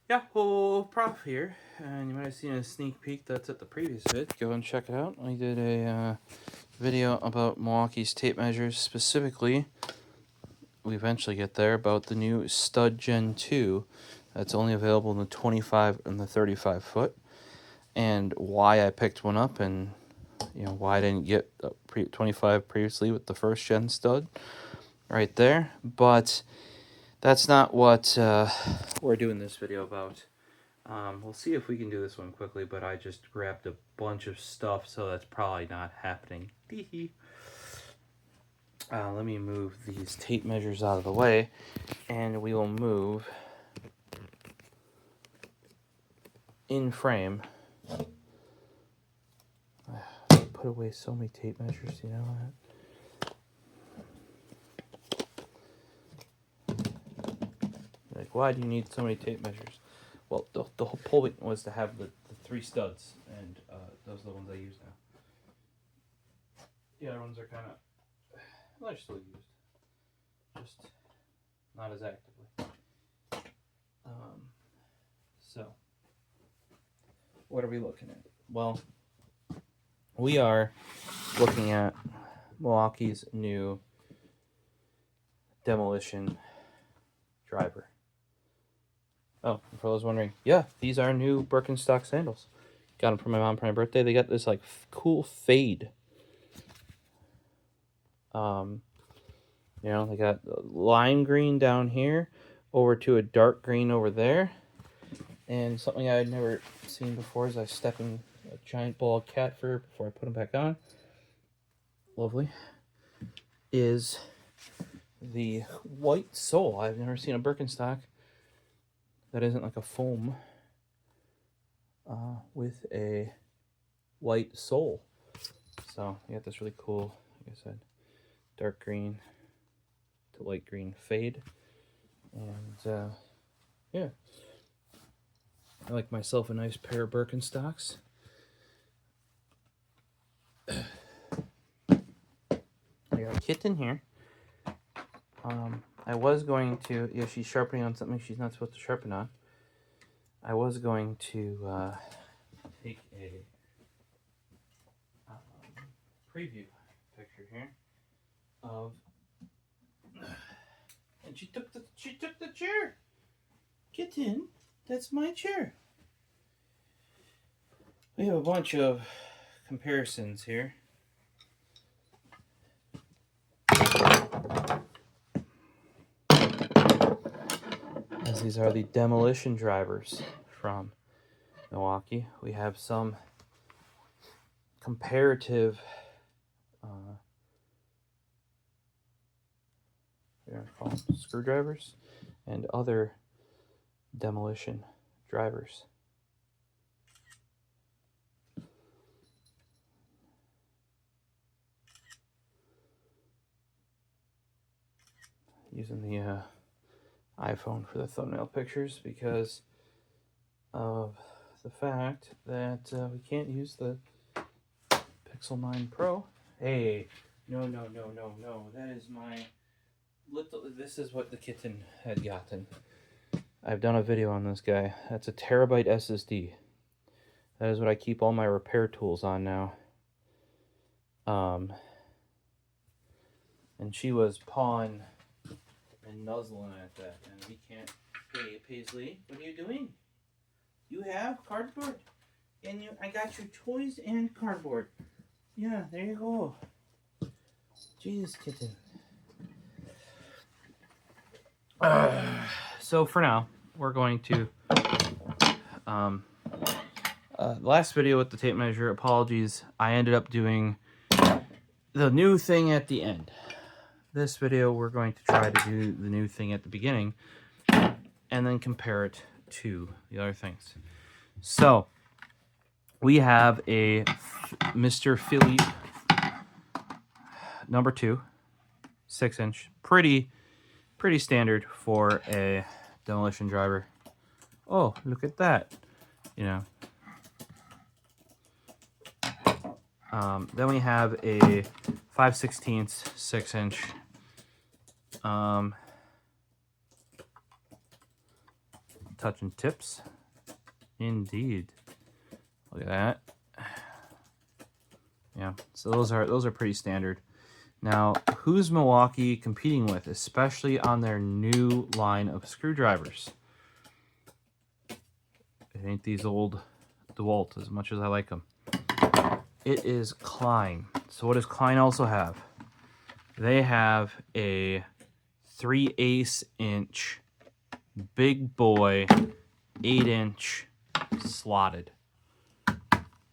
Yeah, well, Prof here, and you might have seen a sneak peek that's at the previous vid. Go and check it out. I did a video about Milwaukee's tape measures, specifically, we eventually get there, about the new Stud Gen 2 that's only available in the 25 and the 35 foot, and why I picked one up, and why I didn't get 25 previously with the first gen stud right there. But that's not what we're doing this video about. We'll see if we can do this one quickly, but I just grabbed a bunch of stuff, so that's probably not happening. Let me move these tape measures out of the way, and we will move in frame. Put away so many tape measures, you know that? Like, why do you need so many tape measures? Well, the whole point was to have the 3 studs, and those are the ones I use now. The other ones are kind of, well, they're still used, just not as actively. So, what are we looking at? Well, we are looking at Milwaukee's new Demolition driver. Oh, for those wondering, yeah, these are new Birkenstock sandals. Got them for my mom for my birthday. They got this like cool fade. They got lime green down here, over to a dark green over there, and something I had never seen before is I step in a giant ball of cat fur before I put them back on. Lovely. Is the white sole. I've never seen a Birkenstock that isn't like a foam with a white sole. So you got this really cool, like I said, dark green to light green fade. And yeah, I like myself a nice pair of Birkenstocks. I got a kitten here. I was going to, she's sharpening on something she's not supposed to sharpen on. I was going to take a preview picture here of, and she took the chair. Kitten, that's my chair. We have a bunch of comparisons here. As these are the Demolition drivers from Milwaukee. We have some comparative screwdrivers and other Demolition drivers. Using the iPhone for the thumbnail pictures because of the fact that we can't use the Pixel 9 Pro. Hey, no. That is my little, this is what the kitten had gotten. I've done a video on this guy. That's a terabyte SSD. That is what I keep all my repair tools on now. And she was pawing and nuzzling at that, and we can't. Hey, Paisley, what are you doing? You have cardboard, and I got your toys and cardboard. Yeah, there you go. Jesus, kitten. So for now, we're going to last video with the tape measure. Apologies, I ended up doing the new thing at the end. This video, we're going to try to do the new thing at the beginning and then compare it to the other things. So, we have a Mr. Philippe number 2, 6-inch. Pretty standard for a Demolition driver. Oh, look at that. Then we have a 5/16 6-inch. touching tips. Indeed. Look at that. Yeah, so those are pretty standard. Now, who's Milwaukee competing with, especially on their new line of screwdrivers? It ain't these old DeWalt, as much as I like them. It is Klein. So what does Klein also have? They have a 3/8 inch big boy 8-inch slotted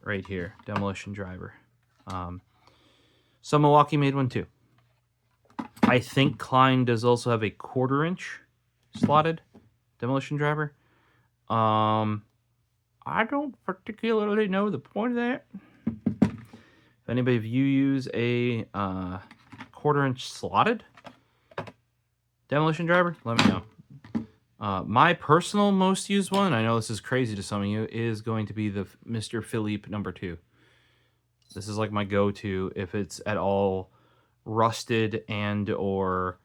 right here, Demolition driver. So Milwaukee made one too. I think Klein does also have a 1/4 inch slotted Demolition driver. I don't particularly know the point of that. If anybody of you use a 1/4 inch slotted Demolition driver, let me know. My personal most used one, I know this is crazy to some of you, is going to be the Mr. Philippe #2. This is like my go-to if it's at all rusted and or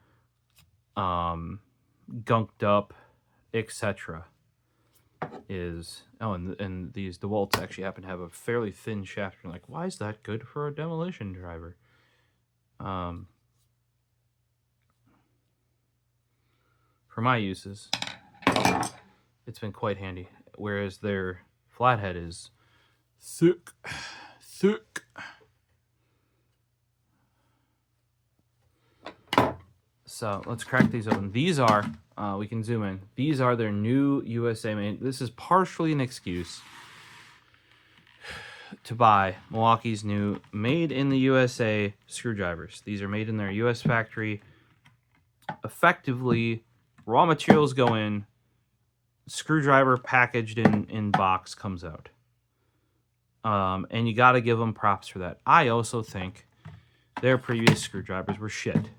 gunked up, etc. And these DeWalts actually happen to have a fairly thin shaft. You're like, why is that good for a Demolition driver? For my uses, it's been quite handy. Whereas their flathead is thick. So let's crack these open. These are, we can zoom in. These are their new USA made. This is partially an excuse to buy Milwaukee's new made in the USA screwdrivers. These are made in their US factory. Effectively, raw materials go in, screwdriver packaged in box comes out. And you got to give them props for that. I also think their previous screwdrivers were shit.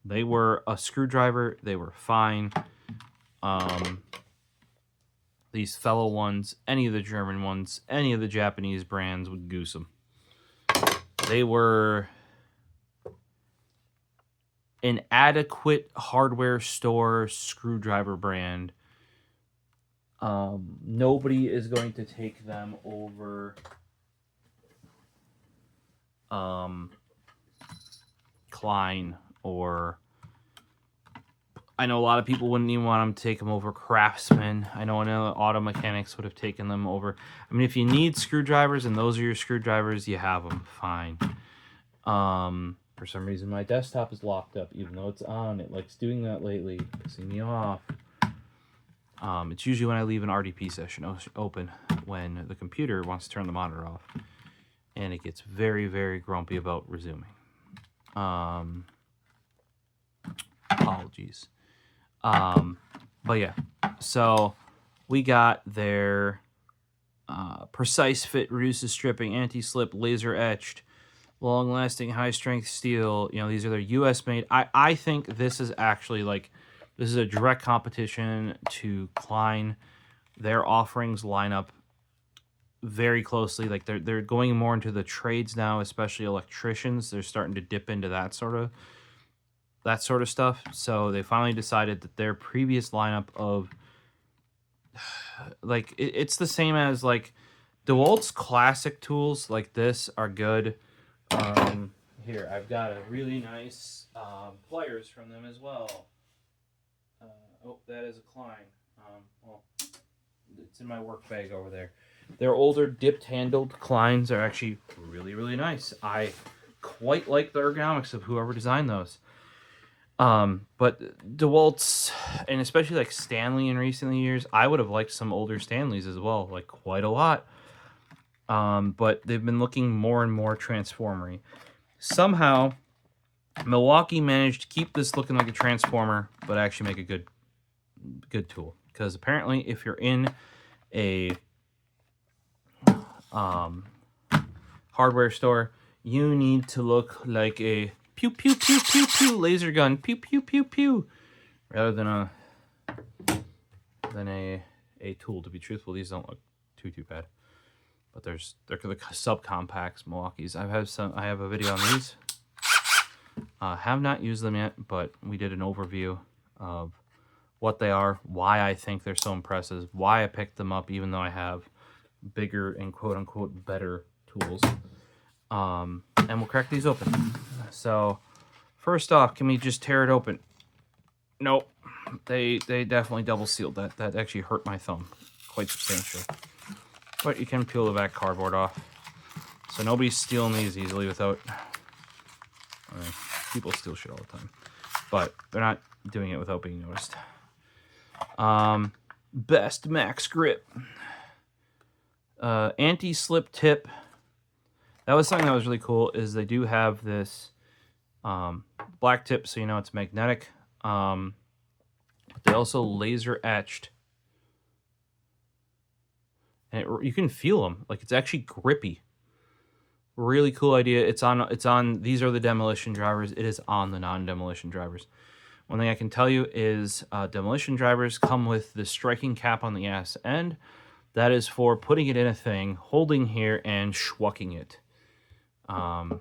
They were a screwdriver. They were fine. These fellow ones, any of the German ones, any of the Japanese brands would goose them. They were an adequate hardware store screwdriver brand. Nobody is going to take them over Klein, or I know a lot of people wouldn't even want them to take them over Craftsman. I know auto mechanics would have taken them over. I mean, if you need screwdrivers and those are your screwdrivers, you have them, fine. For some reason my desktop is locked up even though it's on. It likes doing that lately, pissing me off. It's usually when I leave an RDP session open when the computer wants to turn the monitor off. And it gets very, very grumpy about resuming. Apologies. But yeah, so we got their precise fit, reduces stripping, anti-slip, laser etched, long-lasting, high-strength steel. You know, these are their US made. I think this is actually like, this is a direct competition to Klein. Their offerings line up very closely. Like they're going more into the trades now, especially electricians. They're starting to dip into that sort of stuff. So they finally decided that their previous lineup of like it's the same as like DeWalt's classic tools like this are good. Here I've got a really nice pliers from them as well. Oh, that is a Klein. Well, it's in my work bag over there. Their older dipped-handled Kleins are actually really, really nice. I quite like the ergonomics of whoever designed those. But DeWalt's, and especially like Stanley in recent years, I would have liked some older Stanleys as well, like quite a lot. But they've been looking more and more transformery. Somehow, Milwaukee managed to keep this looking like a transformer, but actually make a good tool. Because apparently, if you're in a hardware store, you need to look like a pew pew pew pew pew laser gun, pew pew pew pew, rather than a tool. To be truthful, these don't look too bad, but they're the subcompacts, Milwaukee's. I have a video on these. Have not used them yet, but we did an overview of what they are, why I think they're so impressive, why I picked them up even though I have bigger and quote-unquote better tools. And we'll crack these open. So first off, can we just tear it open? Nope. They definitely double sealed. That actually hurt my thumb quite substantially. But you can peel the back cardboard off. So nobody's stealing these easily without... I mean, people steal shit all the time. But they're not doing it without being noticed. Best max grip. Anti-slip tip. That was something that was really cool, is they do have this black tip, so you know it's magnetic. But they also laser etched. And you can feel them. Like, it's actually grippy. Really cool idea. It's on, these are the demolition drivers. It is on the non-demolition drivers. One thing I can tell you is demolition drivers come with the striking cap on the ass end. That is for putting it in a thing, holding here, and schwucking it. You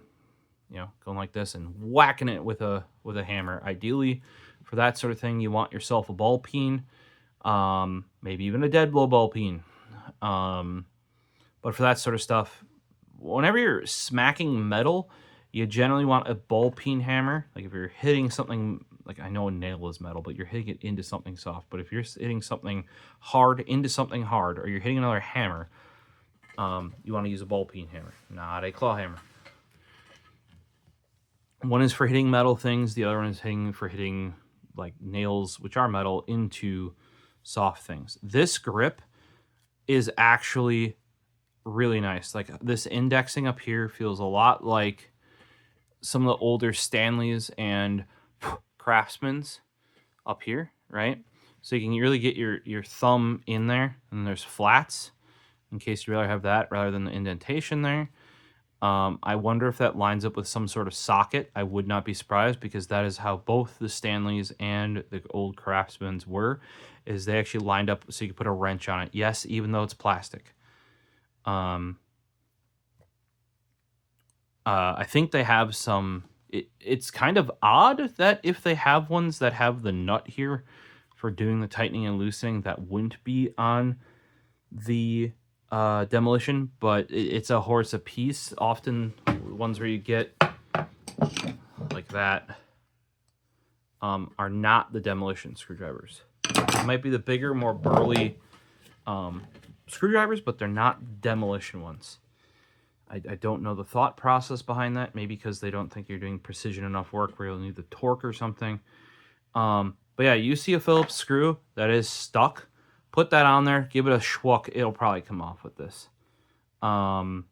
know, going like this and whacking it with a hammer. Ideally, for that sort of thing, you want yourself a ball peen, maybe even a dead blow ball peen. But for that sort of stuff, whenever you're smacking metal, you generally want a ball peen hammer. Like if you're hitting something, like I know a nail is metal, but you're hitting it into something soft. But if you're hitting something hard into something hard, or you're hitting another hammer, you want to use a ball peen hammer, not a claw hammer. One is for hitting metal things. The other one is for hitting like nails, which are metal, into soft things. This grip is actually really nice. Like this indexing up here feels a lot like some of the older Stanleys and Craftsmans up here, right? So you can really get your thumb in there, and there's flats in case you rather have that rather than the indentation there. I wonder if that lines up with some sort of socket. I would not be surprised, because that is how both the Stanleys and the old Craftsmans were, is they actually lined up so you could put a wrench on it. Yes, even though it's plastic. I think they have some... It's kind of odd that if they have ones that have the nut here for doing the tightening and loosening, that wouldn't be on the demolition, but it's a horse a piece. Often ones where you get like that are not the demolition screwdrivers. It might be the bigger, more burly screwdrivers, but they're not demolition ones. I don't know the thought process behind that. Maybe because they don't think you're doing precision enough work where you'll need the torque or something. But yeah, you see a Phillips screw that is stuck, put that on there, give it a schwuck, it'll probably come off with this. And,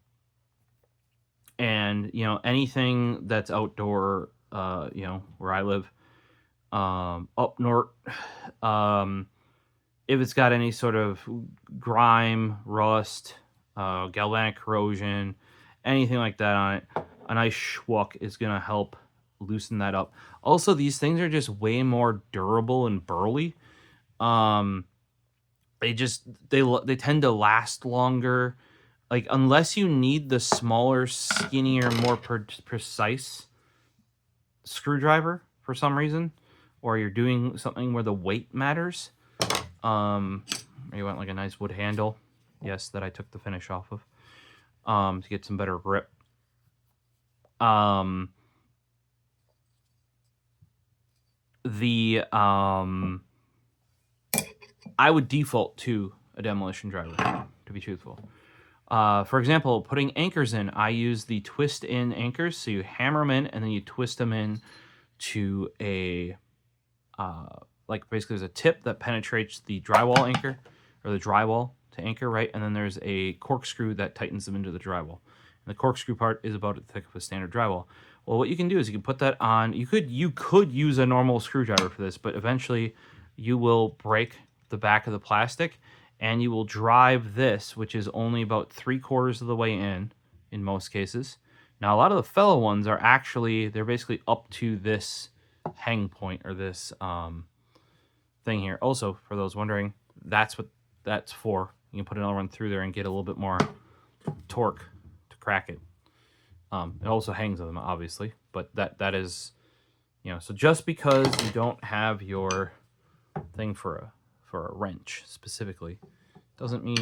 you know, anything that's outdoor, you know, where I live, up north, if it's got any sort of grime, rust, galvanic corrosion, anything like that on it, a nice schwuck is going to help loosen that up. Also, these things are just way more durable and burly. They tend to last longer. Like, unless you need the smaller, skinnier, more precise screwdriver for some reason, or you're doing something where the weight matters, or you want like a nice wood handle, yes, that I took the finish off of, to get some better grip. I would default to a demolition driver, to be truthful. For example, putting anchors in, I use the twist in anchors. So you hammer them in and then you twist them in to a, like basically there's a tip that penetrates the drywall anchor, or the drywall to anchor, right? And then there's a corkscrew that tightens them into the drywall. And the corkscrew part is about the thick of a standard drywall. Well, what you can do is you can put that on. You could use a normal screwdriver for this, but eventually you will break the back of the plastic, and you will drive this, which is only about 3/4 of the way in most cases. Now, a lot of the fellow ones are actually, they're basically up to this hang point, or this thing here. Also, for those wondering, that's what that's for. You can put another one through there and get a little bit more torque to crack it. It also hangs on them, obviously, but that is, you know, so just because you don't have your thing for a wrench specifically. Doesn't mean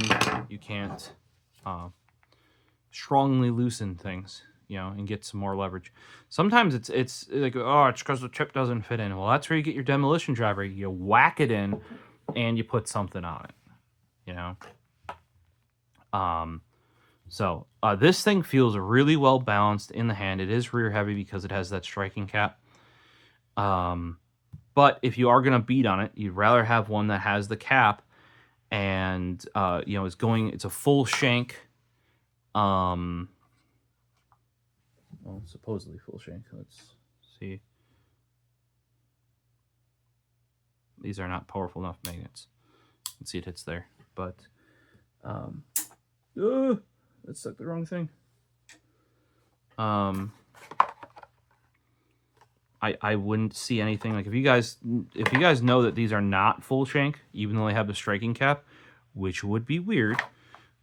you can't strongly loosen things, you know, and get some more leverage. Sometimes it's like, oh, it's because the chip doesn't fit in. Well, that's where you get your demolition driver. You whack it in, and you put something on it, you know. So this thing feels really well balanced in the hand. It is rear heavy because it has that striking cap. But if you are gonna beat on it, you'd rather have one that has the cap, and you know, it's a full shank. Well, supposedly full shank. Let's see. These are not powerful enough magnets. You can see it hits there, but that's like the wrong thing. I wouldn't see anything like if you guys know that these are not full shank, even though they have the striking cap, which would be weird.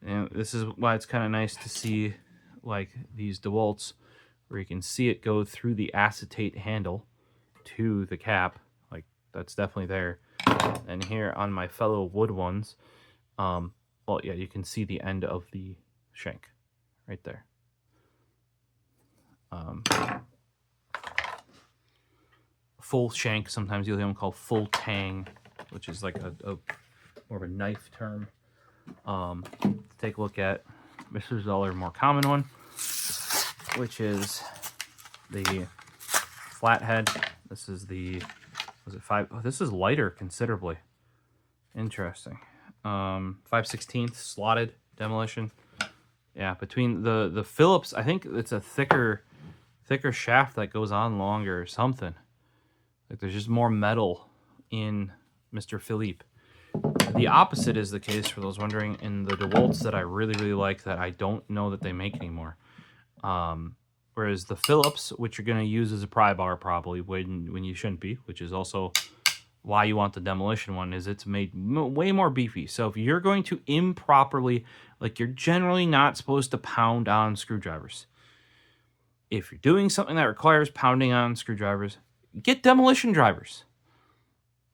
And this is why it's kind of nice to see like these DeWalt's where you can see it go through the acetate handle to the cap. Like that's definitely there. And here on my fellow wood ones, well, yeah, you can see the end of the shank right there. Full shank, sometimes you'll hear them called full tang, which is like a more of a knife term. Take a look at this is the other more common one, which is the flathead. This is the, was it 5? Oh, this is lighter considerably. Interesting. 5/16 slotted demolition. Yeah, between the Phillips, I think it's a thicker shaft that goes on longer or something. Like there's just more metal in Mr. Philippe. The opposite is the case for those wondering in the DeWalt's that I really like that I don't know that they make anymore. Whereas the Phillips, which you're going to use as a pry bar probably when you shouldn't be, which is also why you want the demolition one, is it's made way more beefy. So if you're going to improperly, like you're generally not supposed to pound on screwdrivers. If you're doing something that requires pounding on screwdrivers, get demolition drivers.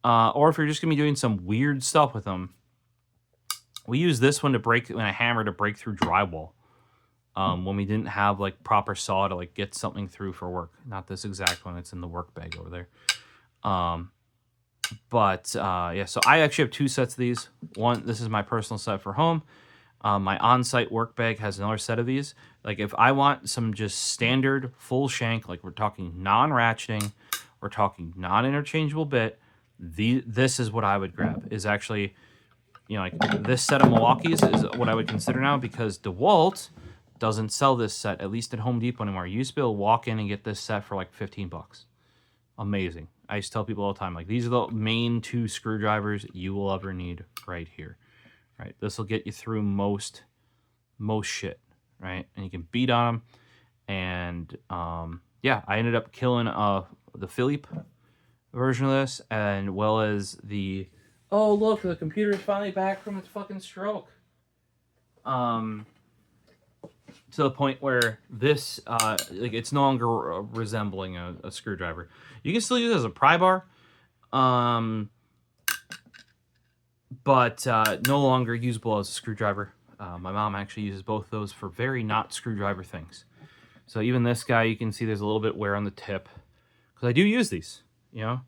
Or if you're just going to be doing some weird stuff with them, we use this one when a hammer to break through drywall. When we didn't have like proper saw to like get something through for work. Not this exact one, it's in the work bag over there. Yeah, so I actually have 2 sets of these. One, this is my personal set for home. My on-site work bag has another set of these. Like if I want some just standard full shank, like we're talking non-ratcheting, we're talking non-interchangeable bit, this is what I would grab. Is actually, you know, like this set of Milwaukee's is what I would consider now, because DeWalt doesn't sell this set, at least at Home Depot anymore. You used to be able to walk in and get this set for like 15 bucks. Amazing. I used to tell people all the time, like, these are the main 2 screwdrivers you will ever need right here. Right? This will get you through most shit, right? And you can beat on them. And yeah, I ended up killing the Philippe version of this, and well as the, oh look, the computer is finally back from its fucking stroke. To the point where this like it's no longer resembling a screwdriver. You can still use it as a pry bar, but no longer usable as a screwdriver. My mom actually uses both of those for very not screwdriver things. So even this guy, you can see there's a little bit wear on the tip, because I do use these, you know.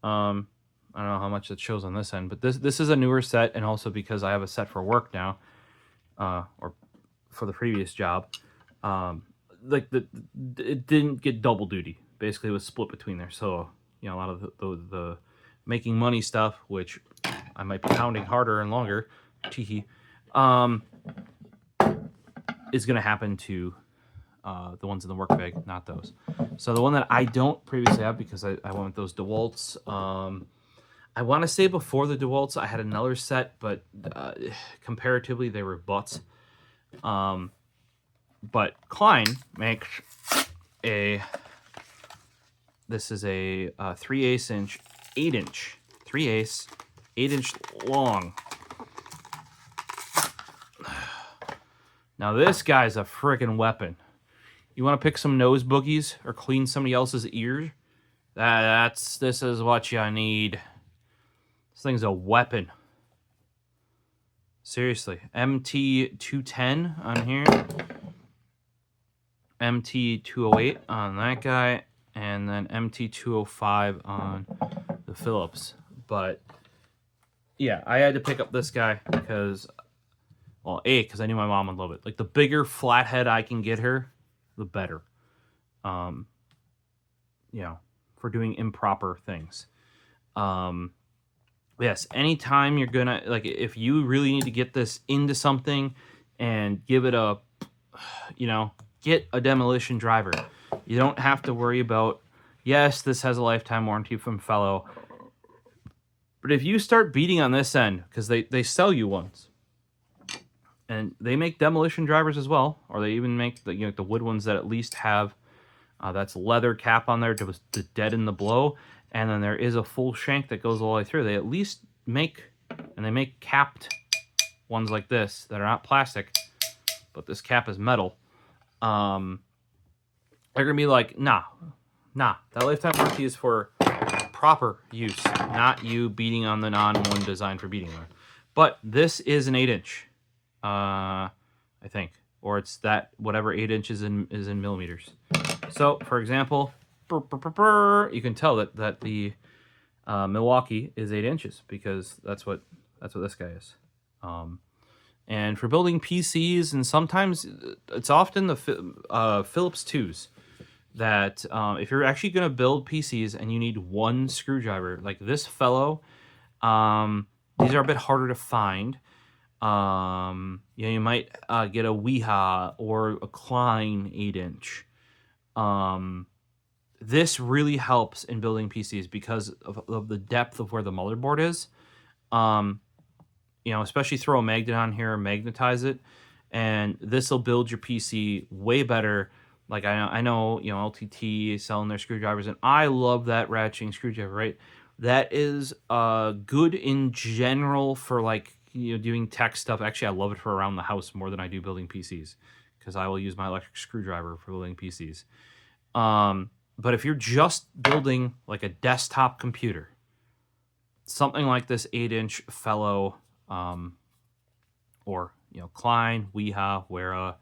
I don't know how much that shows on this end, but this is a newer set, and also because I have a set for work now, or for the previous job, like it didn't get double duty. Basically, it was split between there. So you know, a lot of the making money stuff, which I might be pounding harder and longer, is going to happen to the ones in the work bag, not those. So the one that I don't previously have, because I went with those DeWalt's. I want to say before the DeWalt's, I had another set, but comparatively they were butts. But Klein makes this is a 3/8 inch, 8 inch, 3/8, 8 inch long. Now this guy's a freaking weapon. You want to pick some nose boogies or clean somebody else's ears? This is what you need. This thing's a weapon. Seriously. MT210 on here. MT208 on that guy. And then MT205 on the Phillips. But yeah, I had to pick up this guy because, well, A, because I knew my mom would love it. Like, the bigger flathead I can get her, the better. You know, for doing improper things. Yes, anytime you're gonna, like, if you really need to get this into something and give it a, you know, get a demolition driver. You don't have to worry about, yes, this has a lifetime warranty from Fellow. But if you start beating on this end, because they sell you ones, and they make demolition drivers as well, or they even make the, you know, the wood ones that at least have that's leather cap on there to deaden the blow, and then there is a full shank that goes all the way through. They at least make, and they make capped ones like this that are not plastic, but this cap is metal. They're gonna be like, nah, that lifetime warranty is for proper use, not you beating on the non-one designed for beating on. But this is an 8-inch, I think, or it's that whatever 8 inches is in millimeters. So, for example, you can tell that the Milwaukee is 8 inches because that's what this guy is. And for building PCs, and sometimes it's often the Phillips 2s that if you're actually going to build PCs and you need one screwdriver, like this Fellow, these are a bit harder to find. You know, you might get a Wiha or a Klein 8-inch. This really helps in building PCs because of the depth of where the motherboard is. You know, especially throw a magnet on here, magnetize it, and this will build your PC way better. Like I know, you know, LTT is selling their screwdrivers, and I love that ratcheting screwdriver, right? That is good in general for, like, you know, doing tech stuff. Actually, I love it for around the house more than I do building PCs because I will use my electric screwdriver for building PCs. But if you're just building like a desktop computer, something like this 8-inch Fellow, or, you know, Klein, Wiha, Wiha,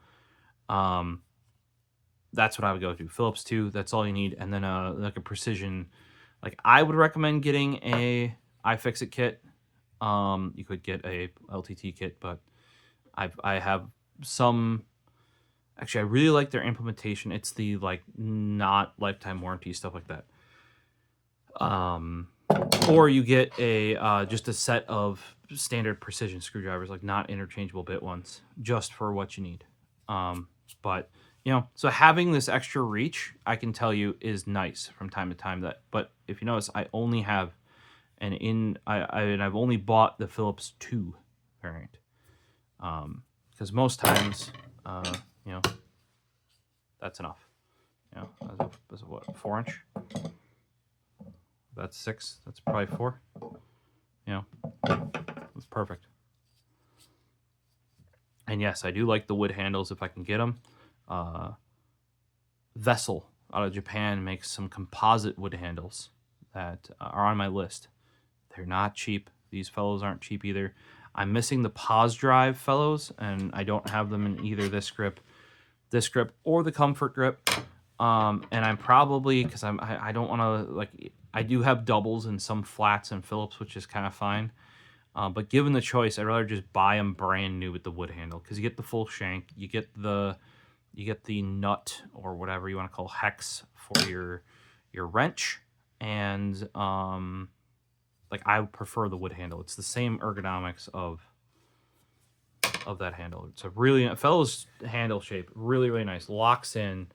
that's what I would go to. Phillips 2, that's all you need. And then like a precision, like I would recommend getting a iFixit kit. You could get a LTT kit, but I have some. Actually, I really like their implementation. It's the, like, not lifetime warranty stuff like that. Or you get a just a set of standard precision screwdrivers, like not interchangeable bit ones, just for what you need. But, you know, so having this extra reach, I can tell you, is nice from time to time. But if you notice, I only have I've only bought the Phillips 2 variant. Because most times, you know, that's enough. You know, that's what, 4-inch? That's 6. That's probably 4. You know, that's perfect. And yes, I do like the wood handles if I can get them. Vessel out of Japan makes some composite wood handles that are on my list. They're not cheap. These fellows aren't cheap either. I'm missing the pause drive fellows, and I don't have them in either this grip, or the comfort grip. And I'm probably, because I don't want to, like, I do have doubles and some flats and Phillips, which is kind of fine. But given the choice, I'd rather just buy them brand new with the wood handle, because you get the full shank, you get the nut, or whatever you want to call hex, for your wrench, and like, I would prefer the wood handle. It's the same ergonomics of that handle. It's a really, Fellows handle shape, really, really nice. Locks in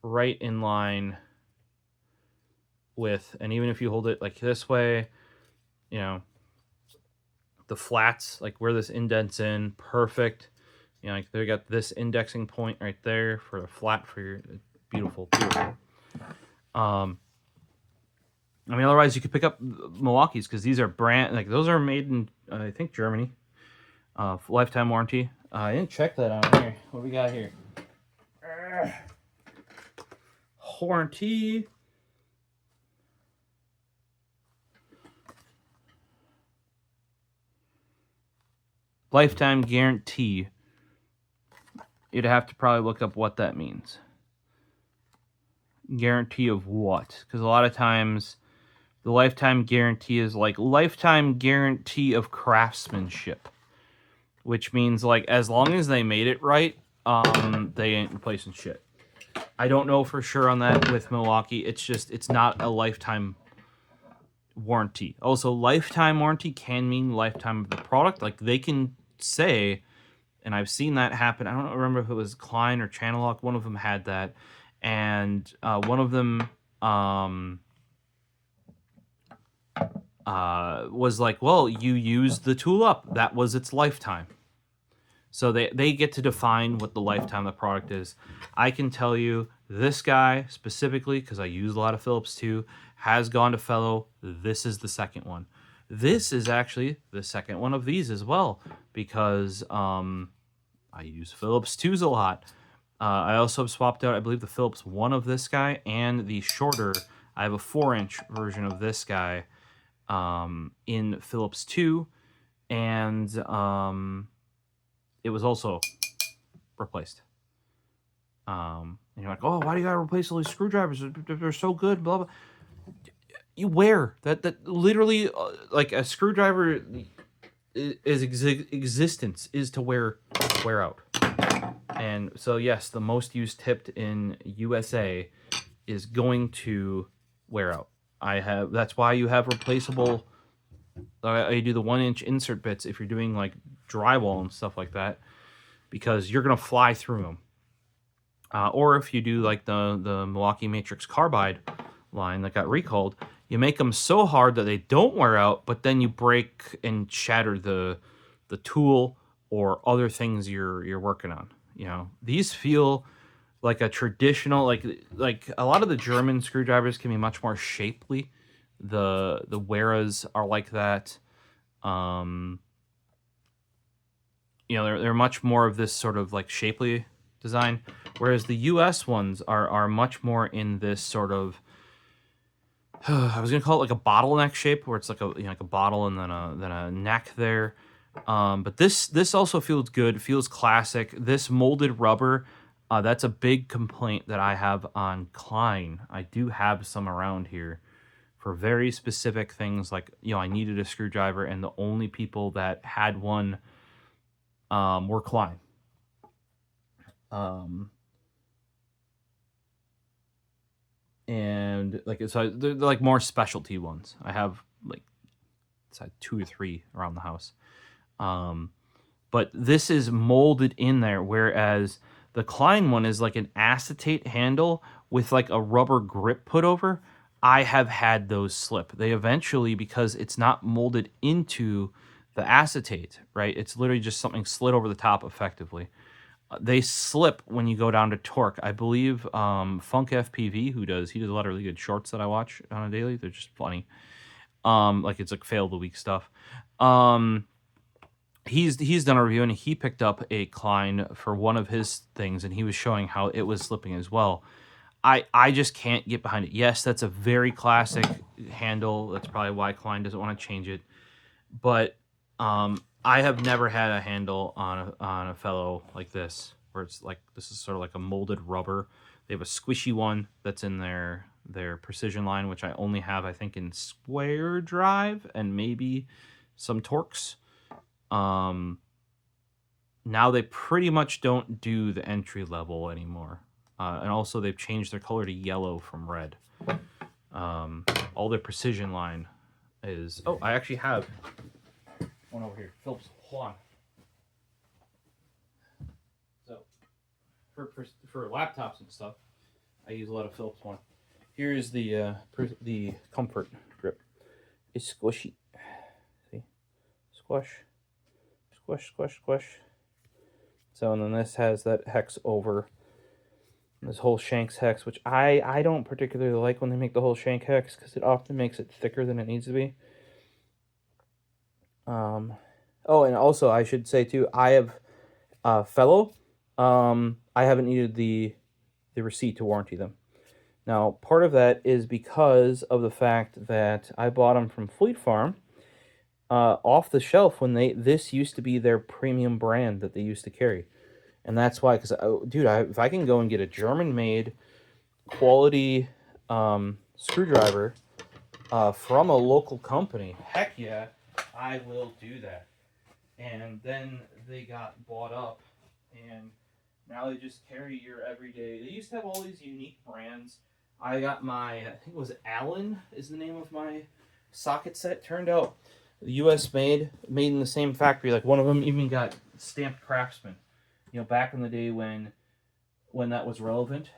right in line with, and even if you hold it like this way, you know, the flats, like where this indents in, perfect. You know, like they got this indexing point right there for a flat for your, beautiful. I mean, otherwise you could pick up Milwaukee's, because these are brand, like, those are made in, I think, Germany. Lifetime warranty. I didn't check that on here. What do we got here? Warranty. lifetime guarantee. You'd have to probably look up what that means. Guarantee of what? Because a lot of times the lifetime guarantee is like lifetime guarantee of craftsmanship, which means like as long as they made it right, they ain't replacing shit. I don't know for sure on that with Milwaukee. It's not a lifetime warranty. Also, lifetime warranty can mean lifetime of the product. Like they can say, and I've seen that happen. I don't remember if it was Klein or Channel Lock. One of them had that, and one of them was like, well, you used the tool up. That was its lifetime. So they get to define what the lifetime of the product is. I can tell you this guy specifically, because I use a lot of Phillips too, has gone to fellow. This is the second one. This is actually the second one of these as well, because I use Phillips 2s a lot. I also have swapped out, I believe, the Phillips 1 of this guy and the shorter. I have a 4-inch version of this guy in Phillips 2, and it was also replaced. And you're like, oh, why do you gotta replace all these screwdrivers? They're so good, blah blah. You wear that literally like a screwdriver is existence is to wear out. And so yes, the most used tip in USA is going to wear out. That's why you have replaceable. I do the 1-inch insert bits if you're doing like drywall and stuff like that, because you're gonna fly through them. Or if you do like the Milwaukee Matrix Carbide line that got recalled, you make them so hard that they don't wear out, but then you break and shatter the tool or other things you're working on. You know, these feel like a traditional, like a lot of the German screwdrivers can be much more shapely. The Wiras are like that. You know, they're much more of this sort of like shapely design, whereas the US ones are much more in this sort of I was gonna call it like a bottleneck shape, where it's like like a bottle and then a neck there. But this also feels good. It feels classic. This molded rubber, that's a big complaint that I have on Klein. I do have some around here for very specific things, like, you know, I needed a screwdriver, and the only people that had one were Klein. And like, so they're like more specialty ones. I have like, it's like 2 or 3 around the house. But this is molded in there, whereas the Klein one is like an acetate handle with like a rubber grip put over. I have had those slip. They eventually, because it's not molded into the acetate, right? It's literally just something slid over the top effectively. They slip when you go down to torque. I believe Funk FPV, he does a lot of really good shorts that I watch on a daily. They're just funny. Like it's like fail of the week stuff. He's done a review, and he picked up a Klein for one of his things, and he was showing how it was slipping as well. I just can't get behind it. Yes, that's a very classic handle. That's probably why Klein doesn't want to change it. But I have never had a handle on a fellow like this, where it's like, this is sort of like a molded rubber. They have a squishy one that's in their precision line, which I only have, I think, in square drive and maybe some Torx. Now they pretty much don't do the entry level anymore. And also they've changed their color to yellow from red. All their precision line is... Oh, I actually have one over here. Phillips Juan. So, for laptops and stuff, I use a lot of Phillips Juan. Here is the comfort grip. It's squishy. See? Squish. Squish, squish, squish. So, and then this has that hex over... This whole shanks hex, which I don't particularly like when they make the whole shank hex, because it often makes it thicker than it needs to be. Oh, and also I should say too, I have fellow. I haven't needed the receipt to warranty them. Now, part of that is because of the fact that I bought them from Fleet Farm, off the shelf when this used to be their premium brand that they used to carry. And that's why, because, dude, if I can go and get a German-made quality screwdriver from a local company, heck yeah, I will do that. And then they got bought up, and now they just carry your everyday. They used to have all these unique brands. I got I think it was Allen is the name of my socket set. Turned out U.S. made in the same factory. Like, one of them even got stamped Craftsman. You know, back in the day when that was relevant.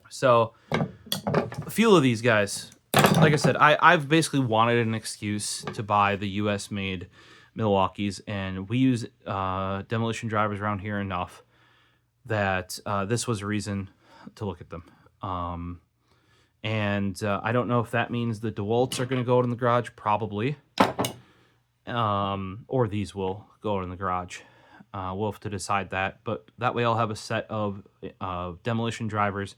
So a few of these guys, like I said, I've basically wanted an excuse to buy the U.S. made Milwaukees, and we use demolition drivers around here enough that this was a reason to look at them. And I don't know if that means the DeWalt's are going to go out in the garage, probably, or these will go out in the garage. We'll have to decide that, but that way I'll have a set of demolition drivers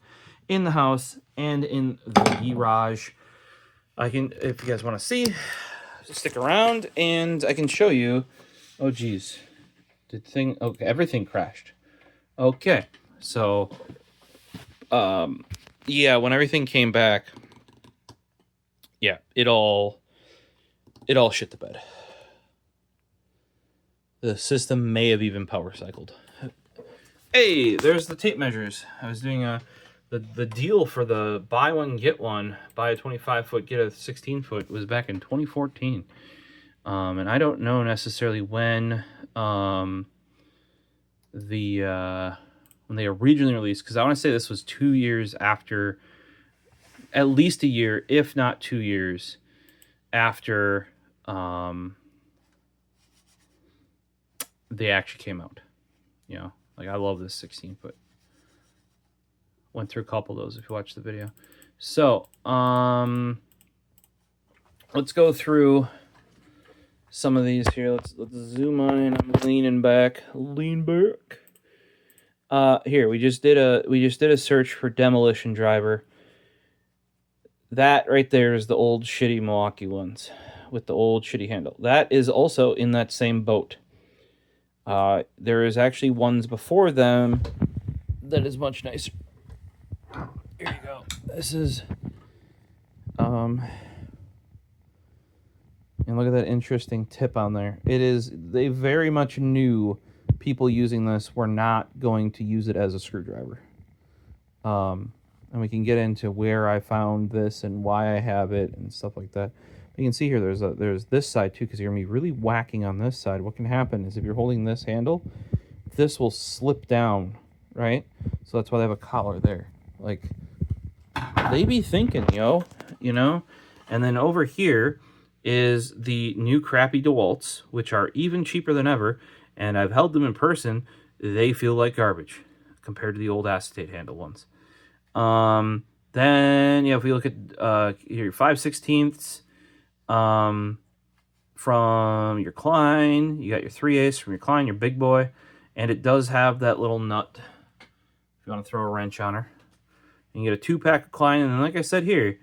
in the house and in the garage. I can, if you guys want to see, stick around and I can show you. Oh geez, okay, everything crashed. Okay, so yeah, when everything came back, yeah, it all shit the bed. The system may have even power cycled. Hey, there's the tape measures. I was doing the deal for the buy one get one, buy a 25-foot get a 16-foot was back in 2014. And I don't know necessarily when when they originally released, because I want to say this was 2 years after, at least a year, if not 2 years after they actually came out. You know, like, I love this 16-foot. Went through a couple of those if you watch the video. So let's go through some of these here. Let's zoom on in. I'm leaning back. Lean back. Here we just did a search for demolition driver. That right there is the old shitty Milwaukee ones with the old shitty handle. That is also in that same boat. There is actually ones before them that is much nicer. Here you go. This is, and look at that interesting tip on there. They very much knew people using this were not going to use it as a screwdriver. And we can get into where I found this and why I have it and stuff like that. You can see here there's this side too, because you're going to be really whacking on this side. What can happen is if you're holding this handle, this will slip down, right? So that's why they have a collar there. Like, they be thinking, you know? And then over here is the new crappy DeWalt's, which are even cheaper than ever, and I've held them in person. They feel like garbage compared to the old acetate handle ones. Then, if we look at your 5/16 from your Klein, you got your 3/8 from your Klein, your big boy, and it does have that little nut if you want to throw a wrench on her. And you get a 2-pack of Klein, and then, like I said here,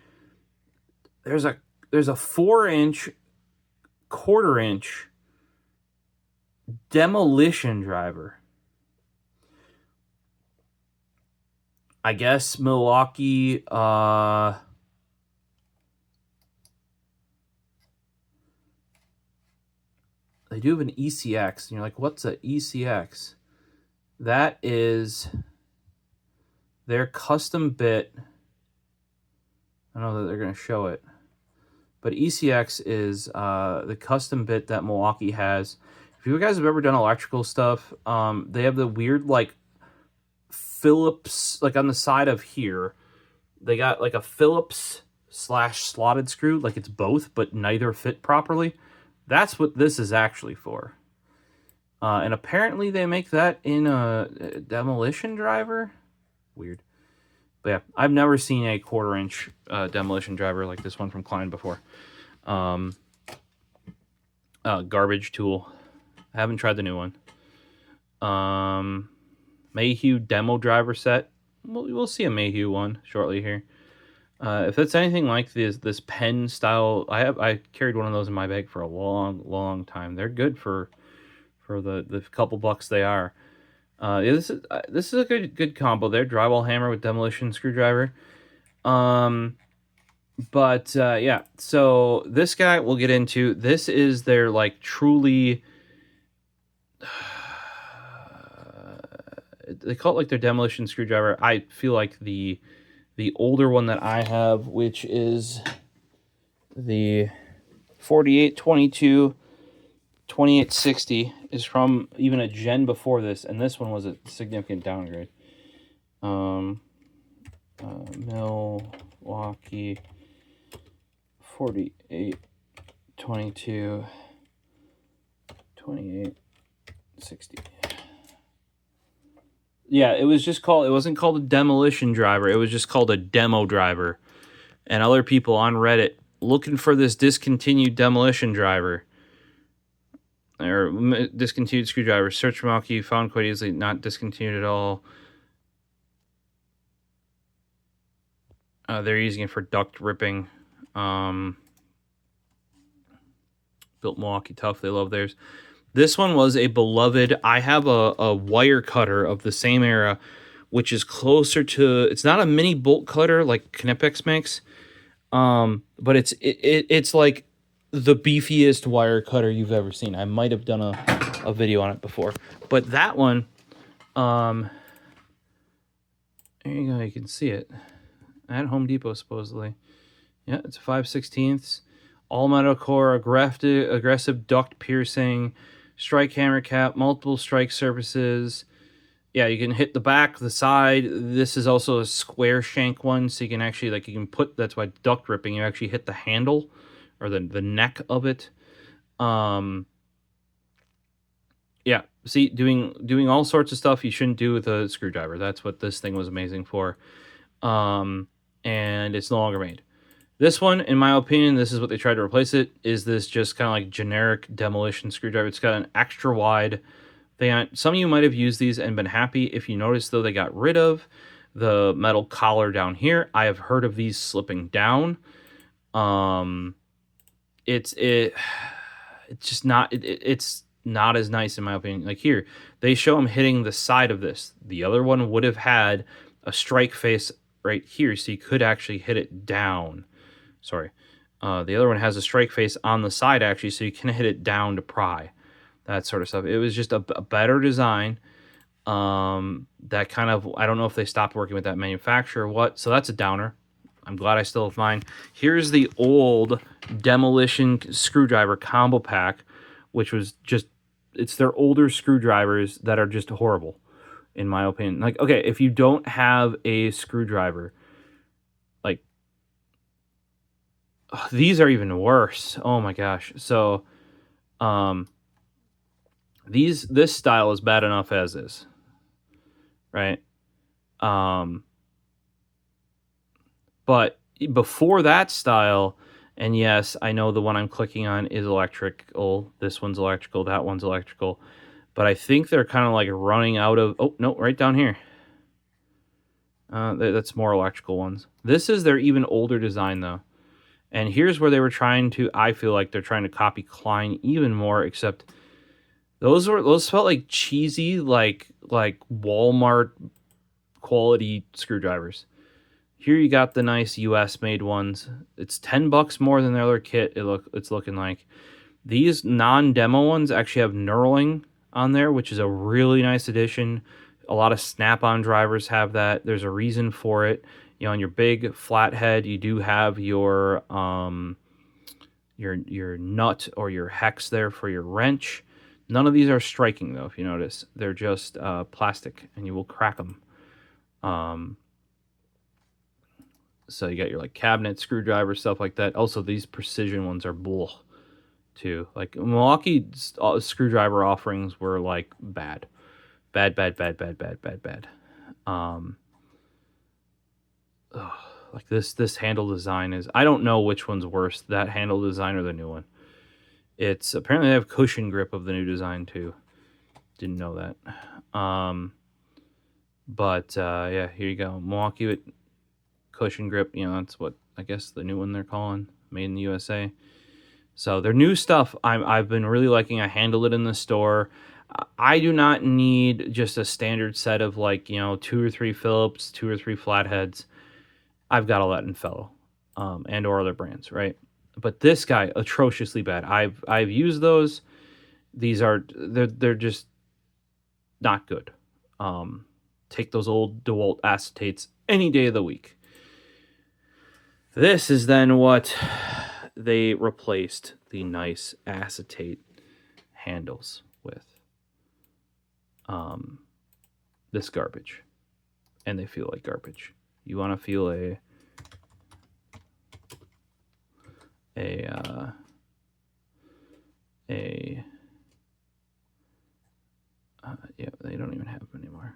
there's a 4-inch, 1/4-inch demolition driver. I guess Milwaukee, they do have an ECX, and you're like, what's an ECX? That is their custom bit. I don't know that they're going to show it, but ECX is the custom bit that Milwaukee has. If you guys have ever done electrical stuff, they have the weird, like, Phillips, like on the side of here, they got like a Phillips / slotted screw, like it's both, but neither fit properly. That's what this is actually for. And apparently they make that in a demolition driver. Weird. But yeah, I've never seen a 1/4-inch demolition driver like this one from Klein before. Garbage tool. I haven't tried the new one. Mahi demo driver set. We'll see a Mahi one shortly here. If it's anything like this pen style, I carried one of those in my bag for a long time. They're good for the couple bucks they are. Yeah, this is a good combo there. Drywall hammer with demolition screwdriver. But yeah, so this guy we'll get into. This is their like truly. They call it like their demolition screwdriver. I feel like the older one that I have, which is the 4822 2860, is from even a gen before this, and this one was a significant downgrade. Milwaukee 4822 2860. Yeah, it was just called, it wasn't called a demolition driver, it was just called a demo driver. And other people on Reddit looking for this discontinued demolition driver or discontinued screwdriver. Search for Mako, found quite easily, not discontinued at all. They're using it for duct ripping. Built Milwaukee tough, they love theirs. This one was a beloved. I have a wire cutter of the same era, which is closer to, it's not a mini bolt cutter like Knipex makes, but it's like the beefiest wire cutter you've ever seen. I might have done a video on it before, but that one, there you go, you can see it at Home Depot supposedly. Yeah, it's a 5/16, all metal core, aggressive duct piercing, strike hammer cap, multiple strike surfaces. Yeah, you can hit the back, the side. This is also a square shank one, so you can actually, like, you can put, that's why duct ripping, you actually hit the handle or the neck of it. Yeah, see, doing all sorts of stuff you shouldn't do with a screwdriver. That's what this thing was amazing for. And it's no longer made. This one, in my opinion, this is what they tried to replace it, is this just kind of like generic demolition screwdriver. It's got an extra wide thing. Some of you might have used these and been happy. If you notice, though, they got rid of the metal collar down here. I have heard of these slipping down. It's just not, it's not as nice in my opinion. Like here, they show them hitting the side of this. The other one would have had a strike face right here, so you could actually hit it down. Sorry. The other one has a strike face on the side, actually, so you can hit it down to pry. That sort of stuff. It was just a better design. That kind of, I don't know if they stopped working with that manufacturer or what. So that's a downer. I'm glad I still have mine. Here's the old Demolition Screwdriver Combo Pack, which was just, it's their older screwdrivers that are just horrible, in my opinion. Like, okay, if you don't have a screwdriver, like, these are even worse. Oh my gosh. So, this style is bad enough as is, right? But before that style, and yes, I know the one I'm clicking on is electrical. This one's electrical. That one's electrical. But I think they're kind of like running out of, oh, no, right down here. That's more electrical ones. This is their even older design, though. And here's where they were trying to, I feel like they're trying to copy Klein even more, except those felt like cheesy, like Walmart quality screwdrivers. Here you got the nice US made ones. It's $10 more than their other kit. It's looking like. These non-demo ones actually have knurling on there, which is a really nice addition. A lot of Snap-on drivers have that. There's a reason for it. You know, on your big flathead, you do have your nut or your hex there for your wrench. None of these are striking, though, if you notice. They're just plastic, and you will crack them. So you got your like cabinet screwdriver, stuff like that. Also, these precision ones are bull, too. Like Milwaukee screwdriver offerings were like bad. Like this handle design is, I don't know which one's worse, that handle design or the new one. It's apparently they have cushion grip of the new design too. Didn't know that. But yeah, here you go. Milwaukee cushion grip. You know, that's what I guess the new one they're calling, made in the USA. So their new stuff, I've been really liking. I handled it in the store. I do not need just a standard set of like, you know, 2 or 3 Phillips, 2 or 3 flatheads. I've got all that in Fellow, and or other brands, right? But this guy, atrociously bad. I've used those. They're just not good. Take those old DeWalt acetates any day of the week. This is then what they replaced the nice acetate handles with. This garbage. And they feel like garbage. You want to feel yeah, they don't even have them anymore.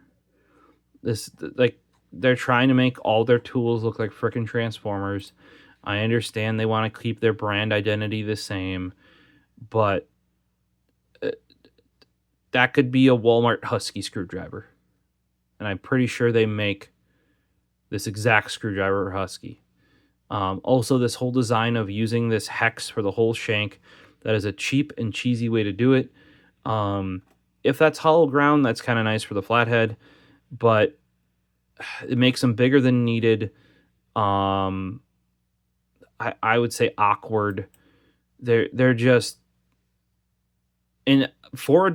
This, like, they're trying to make all their tools look like frickin' Transformers. I understand they want to keep their brand identity the same, but that could be a Walmart Husky screwdriver. And I'm pretty sure they make this exact screwdriver Husky. Also, this whole design of using this hex for the whole shank, that is a cheap and cheesy way to do it. If that's hollow ground, that's kind of nice for the flathead, but it makes them bigger than needed. I would say awkward. They're just for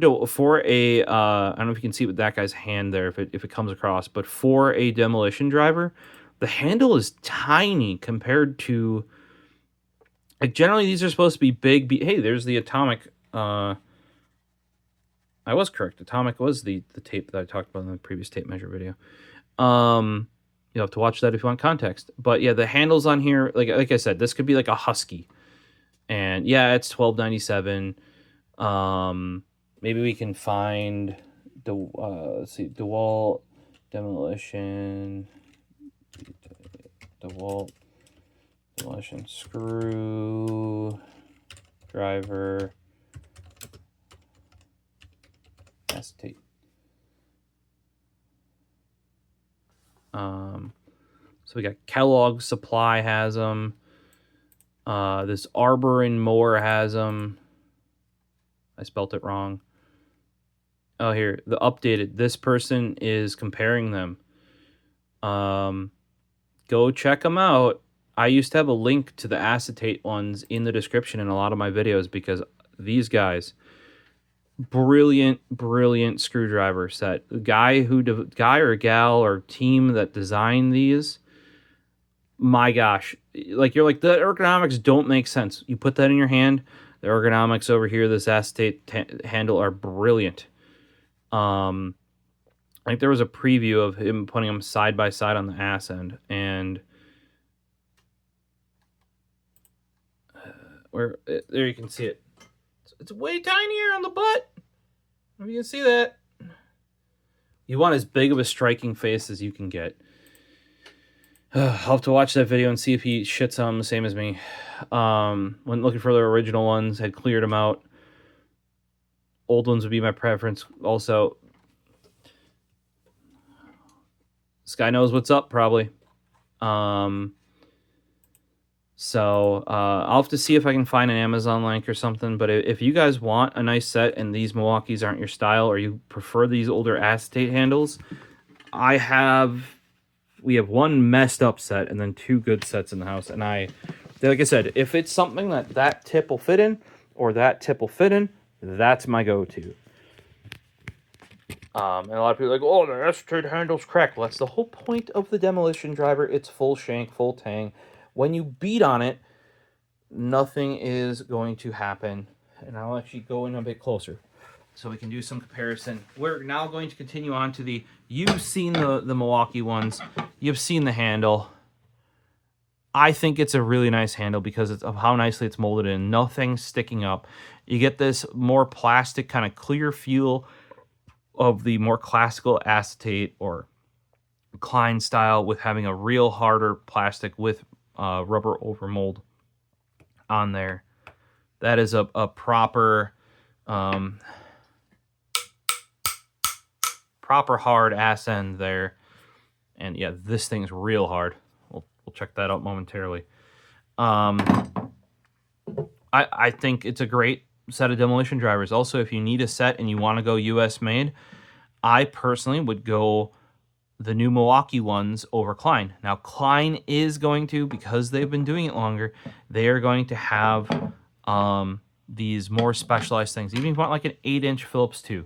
a I don't know if you can see with that guy's hand there if it comes across, but for a demolition driver, the handle is tiny compared to, like, generally these are supposed to be big. Hey, there's the Atomic. I was correct. Atomic was the tape that I talked about in the previous tape measure video. You'll have to watch that if you want context. But yeah, the handles on here, like I said, this could be like a Husky. And yeah, it's $12.97. Maybe we can find the let's see, DeWalt Demolition Screwdriver acetate. So we got Kellogg Supply has them. This Arbor and More has them. I spelt it wrong. Oh, here, the updated. This person is comparing them. Go check them out. I used to have a link to the acetate ones in the description in a lot of my videos because these guys, brilliant screwdriver set. The guy or gal or team that designed these, my gosh, like, you're like, the ergonomics don't make sense. You put that in your hand, the ergonomics over here, this acetate handle, are brilliant. I think there was a preview of him putting them side by side on the ass end, and there you can see it. It's way tinier on the butt. If you can see that. You want as big of a striking face as you can get. I'll have to watch that video and see if he shits on them the same as me. When looking for the original ones, had cleared them out. Old ones would be my preference. Also, this guy knows what's up, probably. So I'll have to see if I can find an Amazon link or something. But if you guys want a nice set and these Milwaukees aren't your style, or you prefer these older acetate handles, we have one messed up set and then 2 good sets in the house. And like I said, if it's something that tip will fit in or that tip will fit in, that's my go-to. And a lot of people are like, oh, the acetate handle's cracked. Well, that's the whole point of the demolition driver. It's full shank, full tang. When you beat on it, nothing is going to happen. And I'll actually go in a bit closer so we can do some comparison. We're now going to continue on to you've seen the Milwaukee ones. You've seen the handle. I think it's a really nice handle because of how nicely it's molded in. Nothing sticking up. You get this more plastic kind of clear feel of the more classical acetate or Klein style, with having a real harder plastic with rubber overmold on there. That is a proper hard ass end there. And yeah, this thing's real hard. We'll We'll check that out momentarily. I think it's a great set of demolition drivers. Also, if you need a set and you want to go US made, I personally would go the new Milwaukee ones over Klein. Now, Klein is going to, because they've been doing it longer, they are going to have these more specialized things. Even if you want like an 8-inch Phillips 2,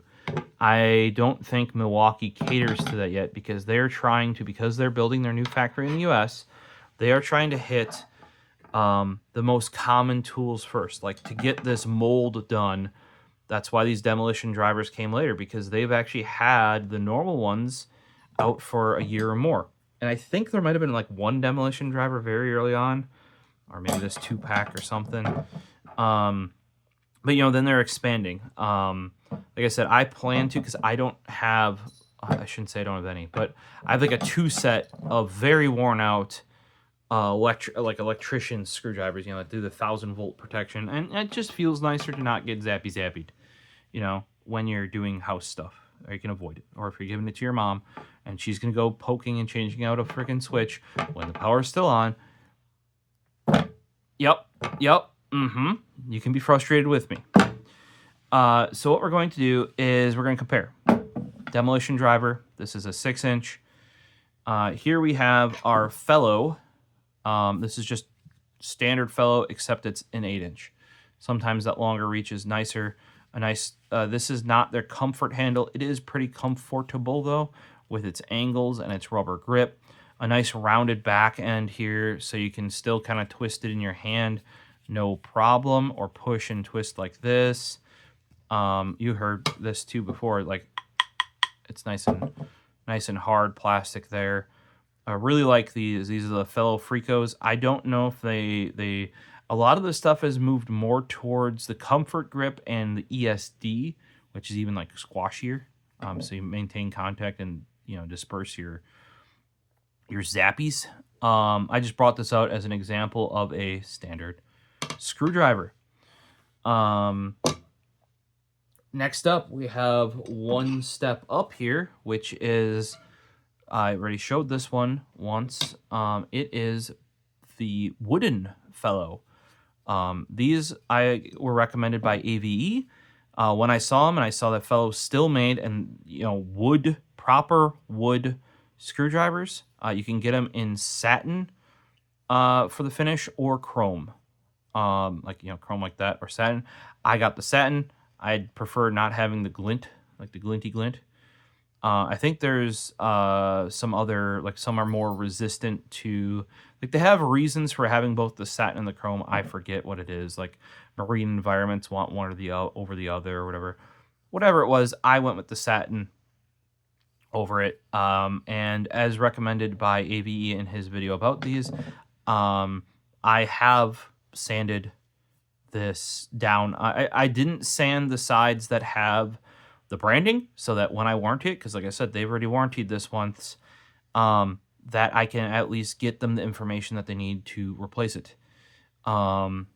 I don't think Milwaukee caters to that yet, because they're trying to, because they're building their new factory in the US, they are trying to hit the most common tools first, like to get this mold done. That's why these demolition drivers came later, because they've actually had the normal ones out for a year or more. And I think there might have been like one demolition driver very early on, or maybe this 2-pack or something. But, you know, then they're expanding. Like I said, I plan to, because I don't have, I shouldn't say I don't have any, but I have like a 2 set of very worn out electrician screwdrivers, you know, that do the 1,000-volt protection. And it just feels nicer to not get zappied, you know, when you're doing house stuff. Or you can avoid it. Or if you're giving it to your mom and she's going to go poking and changing out a freaking switch when the power's still on. Yep. You can be frustrated with me. So what we're going to do is we're going to compare. Demolition driver. This is a 6-inch. Here we have our fellow. This is just standard fellow, except it's an 8-inch. Sometimes that longer reach is nicer. A nice. This is not their comfort handle. It is pretty comfortable though, with its angles and its rubber grip. A nice rounded back end here, so you can still kind of twist it in your hand, no problem, or push and twist like this. You heard this too before. Like, it's nice and hard plastic there. I really like these. These are the fellow Fricos. I don't know if they a lot of the stuff has moved more towards the comfort grip and the ESD, which is even like squashier. So you maintain contact and, you know, disperse your zappies. I just brought this out as an example of a standard screwdriver. Next up, we have one step up here, which is, I already showed this one once. It is the wooden fellow. These were recommended by AVE. When I saw them and I saw that fellow still made, and, you know, proper wood screwdrivers, you can get them in satin for the finish, or chrome. Like, you know, chrome like that, or satin. I got the satin. I'd prefer not having the glint, like the glinty glint. I think there's some other, like, some are more resistant to, like, they have reasons for having both the satin and the chrome. I forget what it is. Like, marine environments want one or the over the other, or whatever. Whatever it was, I went with the satin over it. And as recommended by AVE in his video about these, I have sanded this down. I didn't sand the sides that have the branding, so that when I warranty it, because like I said, they've already warranted this once, that I can at least get them the information that they need to replace it.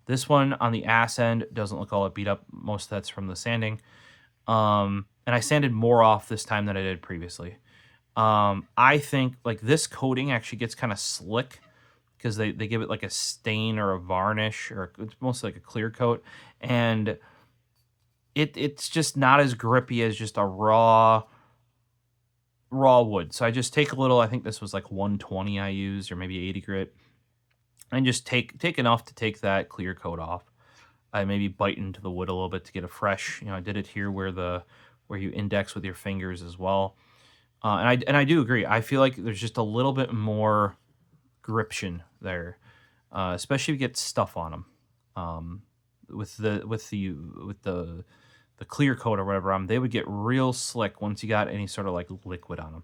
This one on the ass end doesn't look all beat up. Most of that's from the sanding. And I sanded more off this time than I did previously. I think like this coating actually gets kind of slick, because they give it like a stain or a varnish, or it's mostly like a clear coat, and it's just not as grippy as just a raw wood. So I just take a little, I think this was like 120 I used, or maybe 80 grit, and just take enough to take that clear coat off. I maybe bite into the wood a little bit to get a fresh, you know, I did it here where you index with your fingers as well. And I do agree. I feel like there's just a little bit more gription there, especially if you get stuff on them. With the clear coat or whatever, they would get real slick once you got any sort of like liquid on them.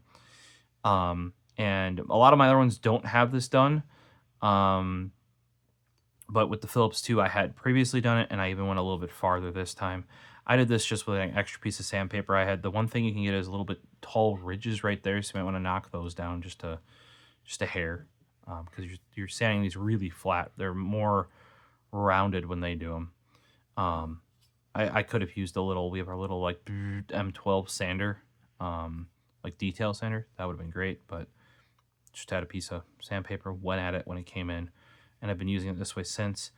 And a lot of my other ones don't have this done. But with the Phillips 2, I had previously done it, and I even went a little bit farther this time. I did this just with an extra piece of sandpaper I had. The one thing you can get is a little bit tall ridges right there, so you might want to knock those down just a hair, because you're sanding these really flat. They're more rounded when they do them. I could have used we have our little like M12 sander, like detail sander. That would have been great, but just had a piece of sandpaper, went at it when it came in, and I've been using it this way since.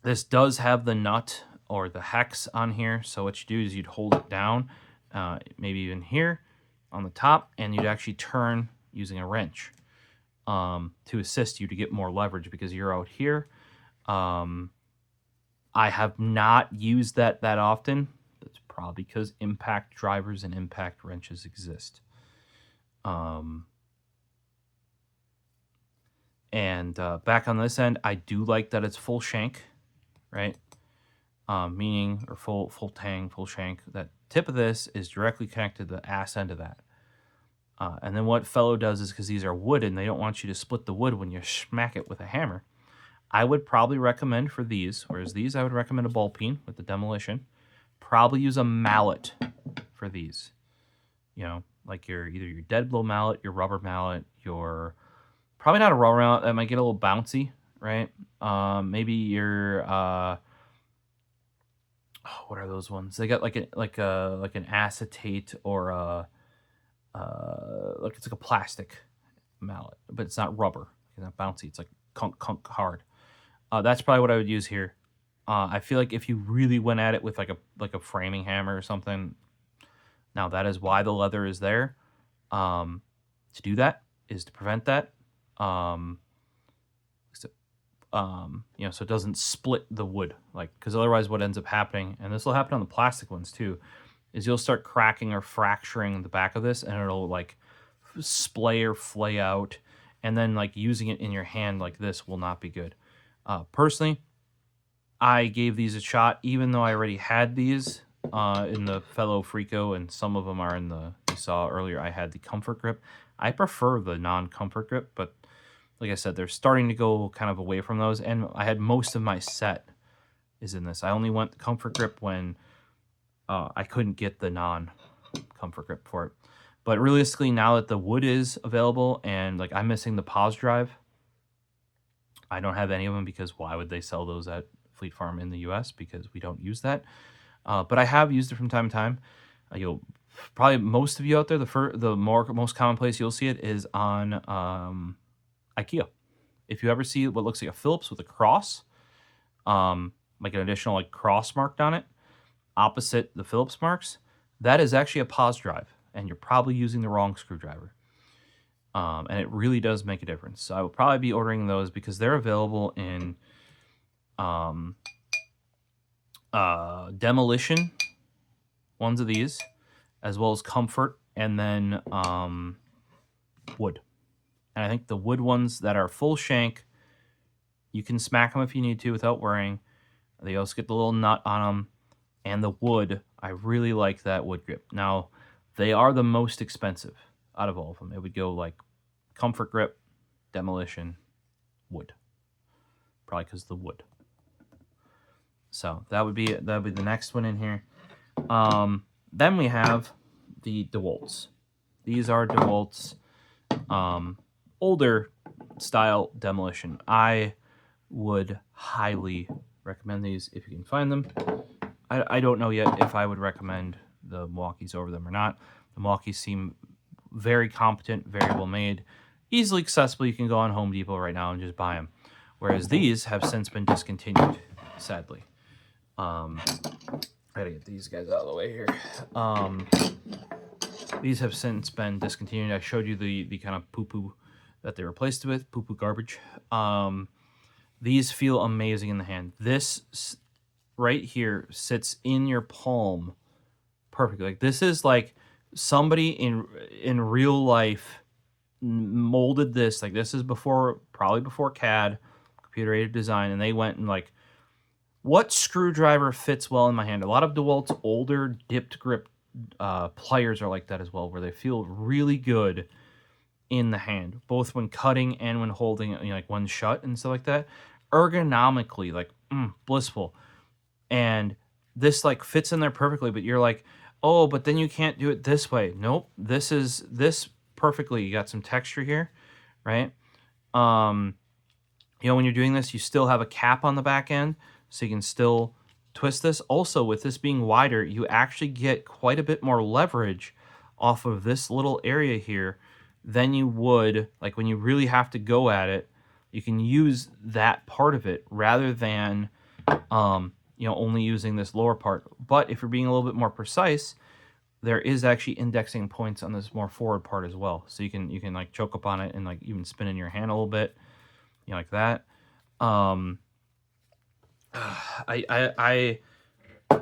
This does have the nut or the hex on here, so what you do is you'd hold it down, maybe even here on the top, and you'd actually turn using a wrench to assist you to get more leverage because you're out here. I have not used that often. That's probably because impact drivers and impact wrenches exist. And back on this end, I do like that it's full shank, right? Meaning, or full tang, full shank. That tip of this is directly connected to the ass end of that. And then what Fellow does is, because these are wooden, they don't want you to split the wood when you smack it with a hammer. I would probably recommend for these, whereas these I would recommend a ball peen with the Demolition. Probably use a mallet for these. You know, like either your dead blow mallet, your rubber mallet, your... Probably not a rubber mallet, that might get a little bouncy, right? Maybe your... what are those ones? They got like an acetate or a... like it's like a plastic mallet, but it's not rubber. It's not bouncy. It's like kunk hard. That's probably what I would use here. I feel like if you really went at it with like a framing hammer or something, now that is why the leather is there. To do that is to prevent that. You know, so it doesn't split the wood, like, because otherwise what ends up happening, and this will happen on the plastic ones too, is you'll start cracking or fracturing the back of this, and it'll like splay or flay out, and then like using it in your hand like this will not be good. Personally, I gave these a shot, even though I already had these in the Fellow Frico, and some of them are in the, you saw earlier, I had the Comfort Grip. I prefer the non-Comfort Grip, but like I said, they're starting to go kind of away from those, and I had most of my set is in this. I only went the Comfort Grip when I couldn't get the non-Comfort Grip for it. But realistically, now that the wood is available, and like I'm missing the pause drive, I don't have any of them because why would they sell those at Fleet Farm in the US? Because we don't use that. But I have used it from time to time. You'll probably, most of you out there, the most common place you'll see it is on IKEA. If you ever see what looks like a Phillips with a cross, like an additional like cross marked on it, opposite the Phillips marks, that is actually a pause drive, and you're probably using the wrong screwdriver. And it really does make a difference. So I will probably be ordering those because they're available in Demolition, ones of these, as well as Comfort, and then wood. And I think the wood ones that are full shank, you can smack them if you need to without worrying. They also get the little nut on them. And the wood, I really like that wood grip. Now, they are the most expensive out of all of them. It would go like Comfort Grip, Demolition, wood. Probably because of the wood. So that would be the next one in here. Then we have the DeWalt's. These are DeWalt's older style Demolition. I would highly recommend these if you can find them. I don't know yet if I would recommend the Milwaukees over them or not. The Milwaukees seem very competent, very well made, easily accessible. You can go on Home Depot right now and just buy them. Whereas these have since been discontinued, sadly. I gotta get these guys out of the way here. These have since been discontinued. I showed you the kind of poo-poo that they replaced it with, poo-poo garbage. These feel amazing in the hand. This right here sits in your palm perfectly. Like, this is like somebody in real life molded this. Like, this is probably before CAD, computer aided design, and they went and like, what screwdriver fits well in my hand? A lot of DeWalt's older dipped grip pliers are like that as well, where they feel really good in the hand, both when cutting and when holding it, you know, like one shut and stuff like that. Ergonomically, like blissful. And this like fits in there perfectly, but you're like, oh, but then you can't do it this way. Nope, this perfectly. You got some texture here, right? You know, when you're doing this, you still have a cap on the back end, so you can still twist this. Also, with this being wider, you actually get quite a bit more leverage off of this little area here than you would, like when you really have to go at it, you can use that part of it rather than, you know, only using this lower part. But if you're being a little bit more precise, there is actually indexing points on this more forward part as well. So you can like choke up on it and like even spin in your hand a little bit, you know, like that. I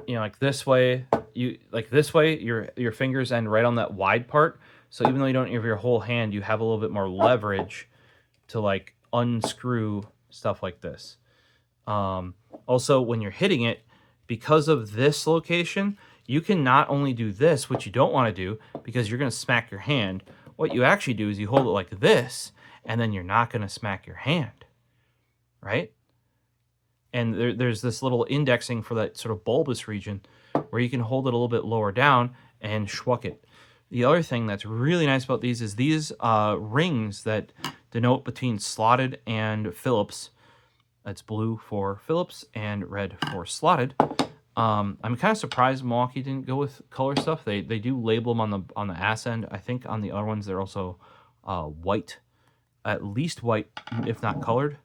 you know, like this way, your fingers end right on that wide part. So even though you don't have your whole hand, you have a little bit more leverage to like unscrew stuff like this. Also, when you're hitting it, because of this location, you can not only do this, which you don't want to do because you're going to smack your hand. What you actually do is you hold it like this, and then you're not going to smack your hand, right? And there's this little indexing for that sort of bulbous region where you can hold it a little bit lower down and schwuck it. The other thing that's really nice about these is these rings that denote between slotted and Phillips. That's blue for Phillips and red for slotted. I'm kind of surprised Milwaukee didn't go with color stuff. They do label them on the ass end. I think on the other ones they're also white, at least white, if not colored.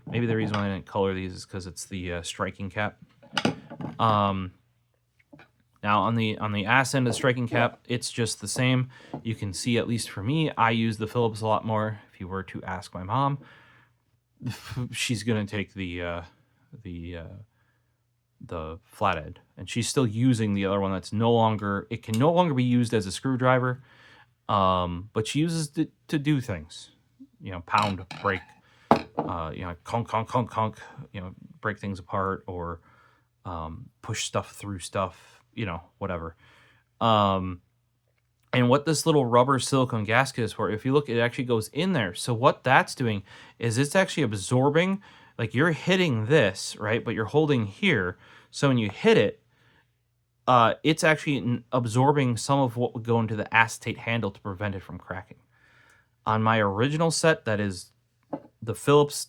Maybe the reason why I didn't color these is because it's the striking cap. Now on the ass end of the striking cap, it's just the same. You can see, at least for me, I use the Phillips a lot more. If you were to ask my mom, she's gonna take the flathead, and she's still using the other one that's no longer be used as a screwdriver, but she uses it to do things, you know, pound, break, you know, conk, conk, conk, conk, you know, break things apart, or push stuff through stuff, you know, whatever. And what this little rubber silicone gasket is for, if you look, it actually goes in there. So what that's doing is it's actually absorbing, like you're hitting this, right? But you're holding here. So when you hit it, it's actually absorbing some of what would go into the acetate handle to prevent it from cracking. On my original set, that is, the Phillips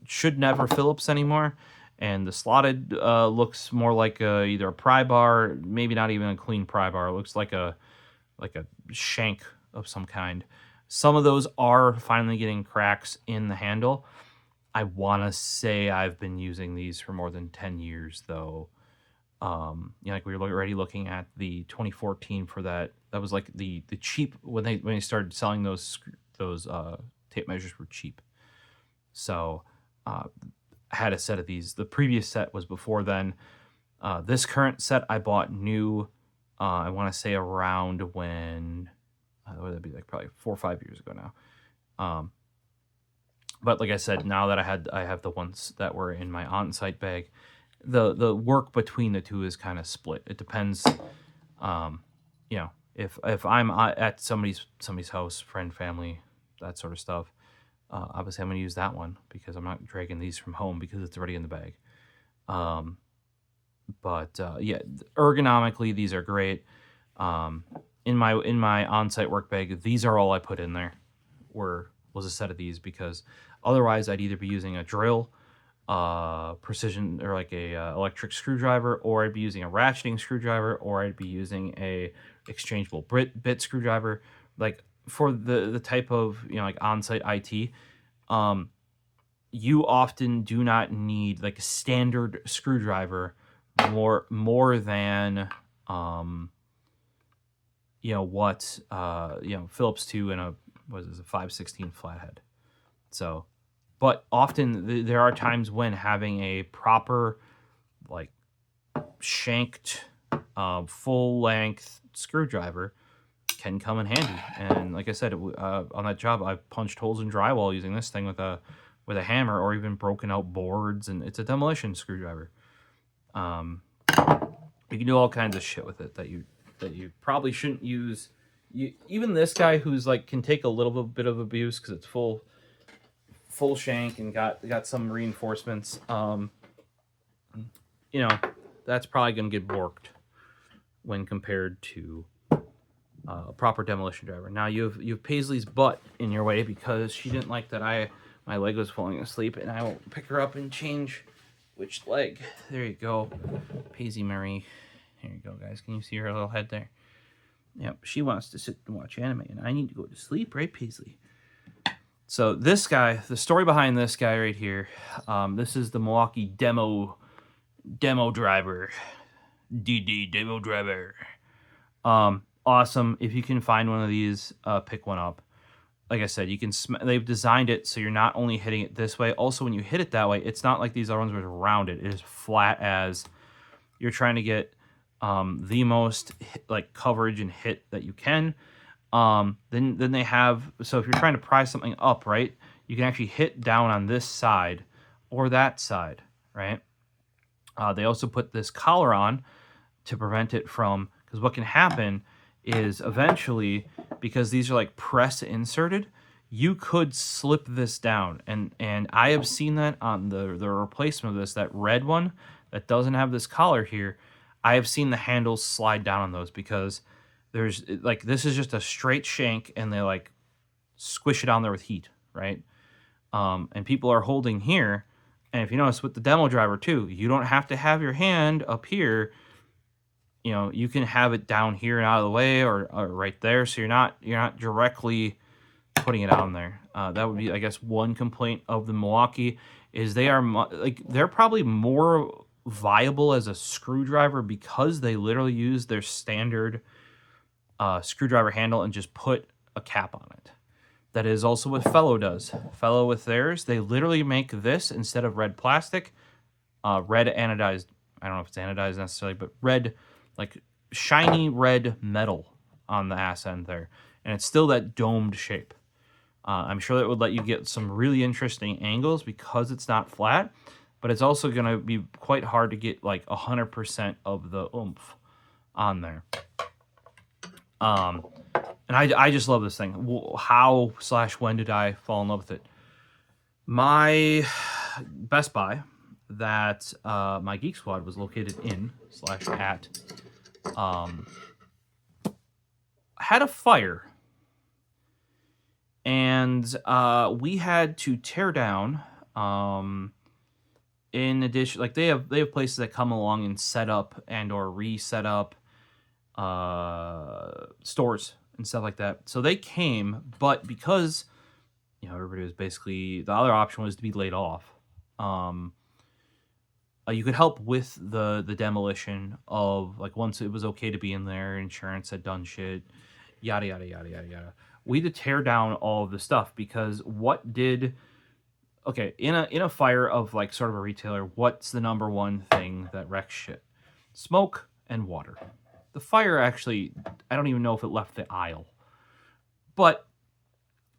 should never Phillips anymore. And the slotted looks more like either a pry bar, maybe not even a clean pry bar. It looks like a shank of some kind. Some of those are finally getting cracks in the handle. I want to say I've been using these for more than 10 years, though. You know, like we were already looking at the 2014 for that. That was like the cheap, when they started selling those tape measures were cheap. So I had a set of these. The previous set was before then. This current set I bought new, I want to say around when, would that be, like probably 4 or 5 years ago now. But like I said, now that I have the ones that were in my on-site bag, the work between the two is kind of split. It depends, you know, if I'm at somebody's house, friend, family, that sort of stuff. Obviously, I'm going to use that one because I'm not dragging these from home because it's already in the bag. But yeah, ergonomically, these are great. In my on-site work bag, these are all I put in there. Was a set of these, because otherwise I'd either be using a drill, precision, or like a electric screwdriver, or I'd be using a ratcheting screwdriver, or I'd be using a exchangeable bit screwdriver. Like for the type of, you know, like on-site IT, you often do not need like a standard screwdriver more than you know what, you know, Phillips 2 and a 5/16 flathead. So, but often there are times when having a proper, like, shanked, full length screwdriver can come in handy. And like I said, on that job, I punched holes in drywall using this thing with a hammer, or even broken out boards, and it's a demolition screwdriver. You can do all kinds of shit with it that you probably shouldn't use. Even this guy, who's like, can take a little bit of abuse because it's full shank and got some reinforcements. You know, that's probably gonna get borked when compared to a proper demolition driver. Now you have Paisley's butt in your way because she didn't like that my leg was falling asleep, and I will pick her up and change which leg. There you go, Paisley Marie. Here you go, guys. Can you see her little head there? Yep, she wants to sit and watch anime, and I need to go to sleep, right, Paisley? So this guy, the story behind this guy right here, this is the Milwaukee demo driver, DD demo driver. Awesome. If you can find one of these, pick one up. Like I said, you can. They've designed it so you're not only hitting it this way. Also, when you hit it that way, it's not like these other ones were rounded. It is flat as you're trying to get the most like coverage and hit that you can. Then they have, so if you're trying to pry something up, right, you can actually hit down on this side or that side, right? They also put this collar on to prevent it from, because what can happen is eventually, because these are like press inserted, you could slip this down. And I have seen that on the replacement of this, that red one that doesn't have this collar here. I have seen the handles slide down on those because there's like, this is just a straight shank and they like squish it on there with heat, right? And people are holding here. And if you notice with the demo driver too, you don't have to have your hand up here. You know, you can have it down here and out of the way or right there. So you're not directly putting it on there. That would be, I guess, one complaint of the Milwaukee is they are like, they're probably more viable as a screwdriver because they literally use their standard screwdriver handle and just put a cap on it. That is also what Fellow does. Fellow with theirs, they literally make this instead of red plastic, red anodized. I don't know if it's anodized necessarily, but red, like shiny red metal on the ass end there. And it's still that domed shape. I'm sure that would let you get some really interesting angles because it's not flat, but it's also going to be quite hard to get like 100% of the oomph on there. And I just love this thing. How/when did I fall in love with it? My Best Buy that my Geek Squad was located in/at had a fire. And we had to tear down, in addition, like they have places that come along and set up and or reset up stores and stuff like that. So they came, but because, you know, everybody was basically, the other option was to be laid off. You could help with the demolition of, like, once it was okay to be in there, insurance had done shit, yada, yada, yada, yada, yada. We had to tear down all of the stuff because okay, in a fire of like sort of a retailer, what's the number one thing that wrecks shit? Smoke and water. The fire actually, I don't even know if it left the aisle, but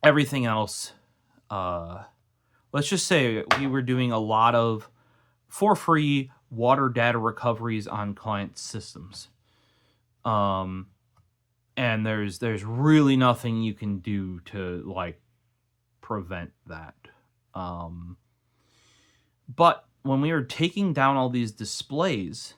everything else, let's just say we were doing a lot of for free water data recoveries on client systems. And there's really nothing you can do to like prevent that. But when we were taking down all these displays,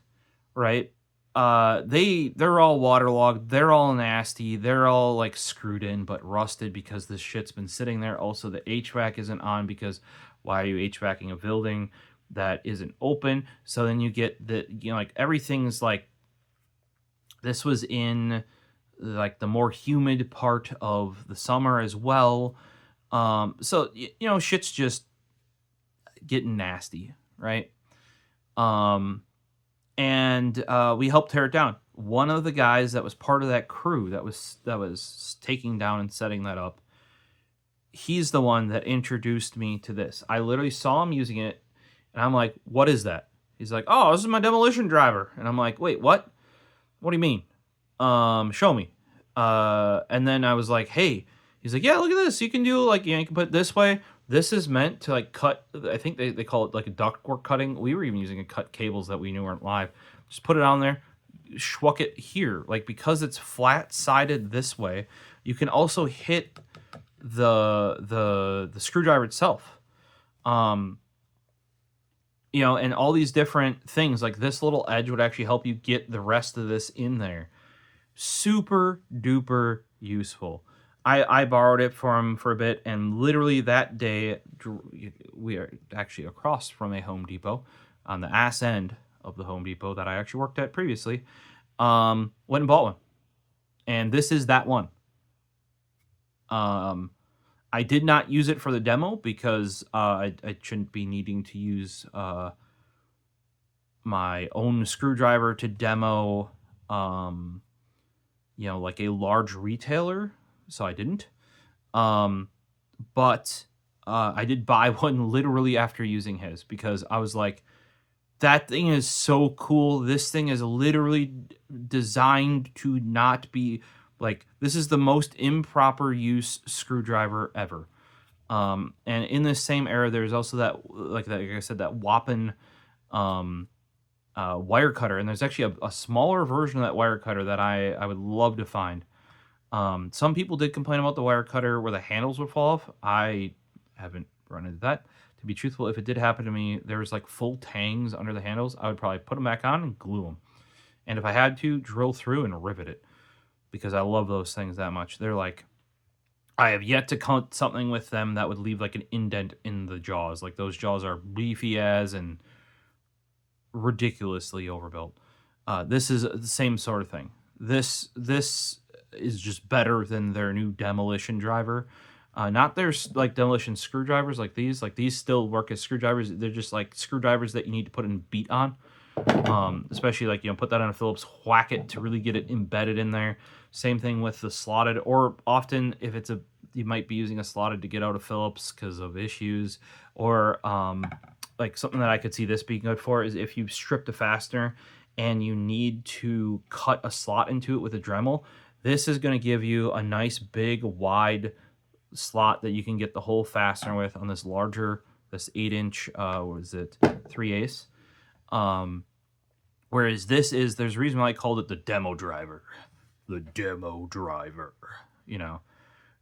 right? They're all waterlogged, they're all nasty, they're all like screwed in but rusted because this shit's been sitting there. Also, the HVAC isn't on because why are you HVACing a building that isn't open? So then you get the, you know, like everything's like, this was in like the more humid part of the summer as well. So, you know, shit's just getting nasty, right? And we helped tear it down. One of the guys that was part of that crew that was taking down and setting that up, he's the one that introduced me to this. I literally saw him using it, and I'm like, what is that? He's like, oh, this is my demolition driver. And I'm like, wait, what? What do you mean? Show me. And then I was like, hey, he's like, yeah, look at this. You can do like, you know, you can put it this way. This is meant to like cut, I think they call it like a ductwork cutting. We were even using cut cables that we knew weren't live. Just put it on there, schwuck it here. Like, because it's flat sided this way, you can also hit the screwdriver itself. You know, and all these different things, like this little edge would actually help you get the rest of this in there. Super duper useful. I borrowed it for him for a bit, and literally that day, we are actually across from a Home Depot on the ass end of the Home Depot that I actually worked at previously. Went and bought one. And this is that one. I did not use it for the demo because I shouldn't be needing to use my own screwdriver to demo, like a large retailer. So I didn't. But I did buy one literally after using his because I was like, that thing is so cool. This thing is literally designed to not be like, this is the most improper use screwdriver ever. And in this same era, there's also like I said, that Wappen wire cutter. And there's actually a smaller version of that wire cutter that I would love to find. Some people did complain about the wire cutter where the handles would fall off. I haven't run into that. To be truthful, if it did happen to me, there was like full tangs under the handles. I would probably put them back on and glue them. And if I had to, drill through and rivet it. Because I love those things that much. They're like, I have yet to cut something with them that would leave like an indent in the jaws. Like those jaws are beefy as and ridiculously overbuilt. This is the same sort of thing. This is just better than their new Demolition driver. Not their like Demolition screwdrivers like these. Like these still work as screwdrivers. They're just like screwdrivers that you need to put in beat on. Especially like, put that on a Phillips, whack it to really get it embedded in there. Same thing with the slotted, or often if it's you might be using a slotted to get out of Phillips because of issues, or like something that I could see this being good for is if you stripped a fastener and you need to cut a slot into it with a Dremel. This is going to give you a nice big wide slot that you can get the whole fastener with on this larger, this 8-inch, 3/8. Whereas there's a reason why I called it the demo driver. The demo driver.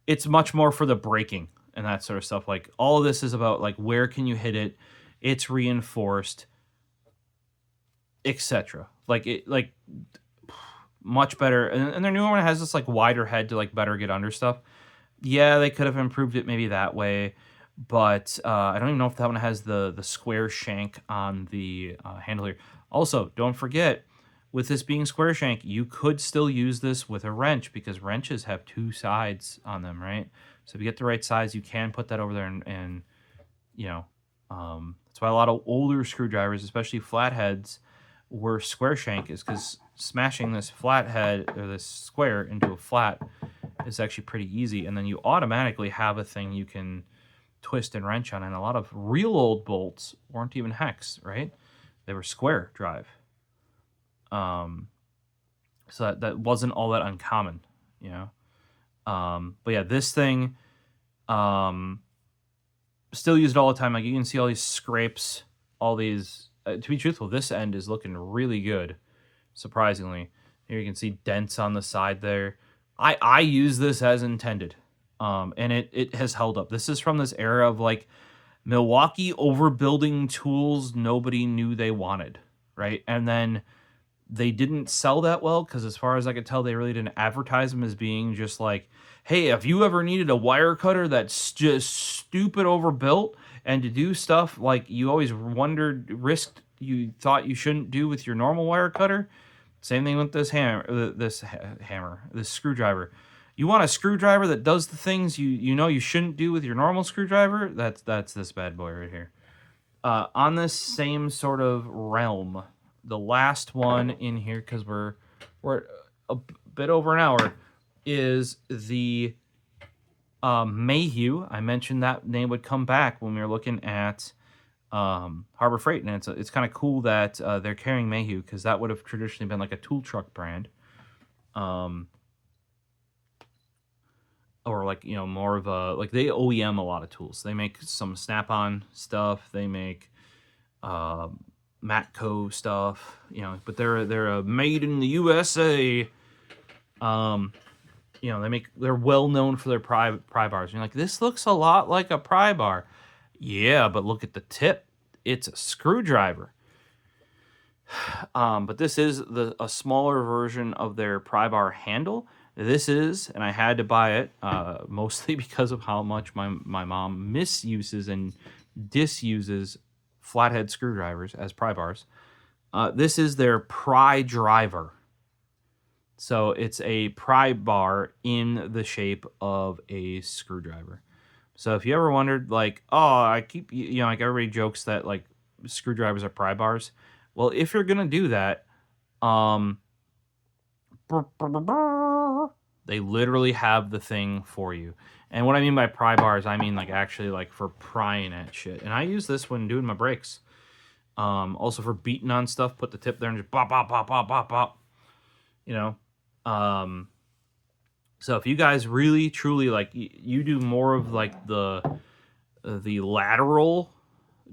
It's much more for the braking and that sort of stuff. Like all of this is about like where can you hit it? It's reinforced, etc. Like much better. And their newer one has this like wider head to like better get under stuff. Yeah, they could have improved it maybe that way. But I don't even know if that one has the square shank on the handle here. Also, don't forget, with this being square shank, you could still use this with a wrench because wrenches have two sides on them, right? So if you get the right size, you can put that over there and that's why a lot of older screwdrivers, especially flatheads, were square shank, is because smashing this flathead or this square into a flat is actually pretty easy. And then you automatically have a thing you can twist and wrench on. And a lot of real old bolts weren't even hex, right? They were square drive. So that wasn't all that uncommon, but yeah, this thing, still used all the time. Like you can see all these scrapes, all these, to be truthful, this end is looking really good. Surprisingly, here you can see dents on the side there. I use this as intended. And it has held up. This is from this era of like Milwaukee overbuilding tools nobody knew they wanted, right? And then they didn't sell that well because as far as I could tell, they really didn't advertise them as being just like, hey, if you ever needed a wire cutter that's just stupid overbuilt and to do stuff like you always risked you thought you shouldn't do with your normal wire cutter, same thing with this this screwdriver. You want a screwdriver that does the things you shouldn't do with your normal screwdriver? That's this bad boy right here. On this same sort of realm, the last one in here, because we're a bit over an hour, is the Mahi. I mentioned that name would come back when we were looking at Harbor Freight, and it's kind of cool that they're carrying Mahi because that would have traditionally been like a tool truck brand. Or like, more of a, like they OEM a lot of tools. They make some Snap-on stuff. They make Mako stuff, but they're a made in the USA. They're well known for their pry bars. You're like, this looks a lot like a pry bar. Yeah, but look at the tip. It's a screwdriver. But this is a smaller version of their pry bar handle. This is, and I had to buy it mostly because of how much my mom misuses and disuses flathead screwdrivers as pry bars. This is their pry driver. So it's a pry bar in the shape of a screwdriver. So if you ever wondered, like, oh, I keep, you know, like everybody jokes that like screwdrivers are pry bars. Well, if you're gonna do that, they literally have the thing for you. And what I mean by pry bars, I mean like actually like for prying at shit. And I use this when doing my brakes. Also for beating on stuff, put the tip there and just bop, bop, bop, bop, bop, bop. You know. So if you guys really truly like you do more of like the lateral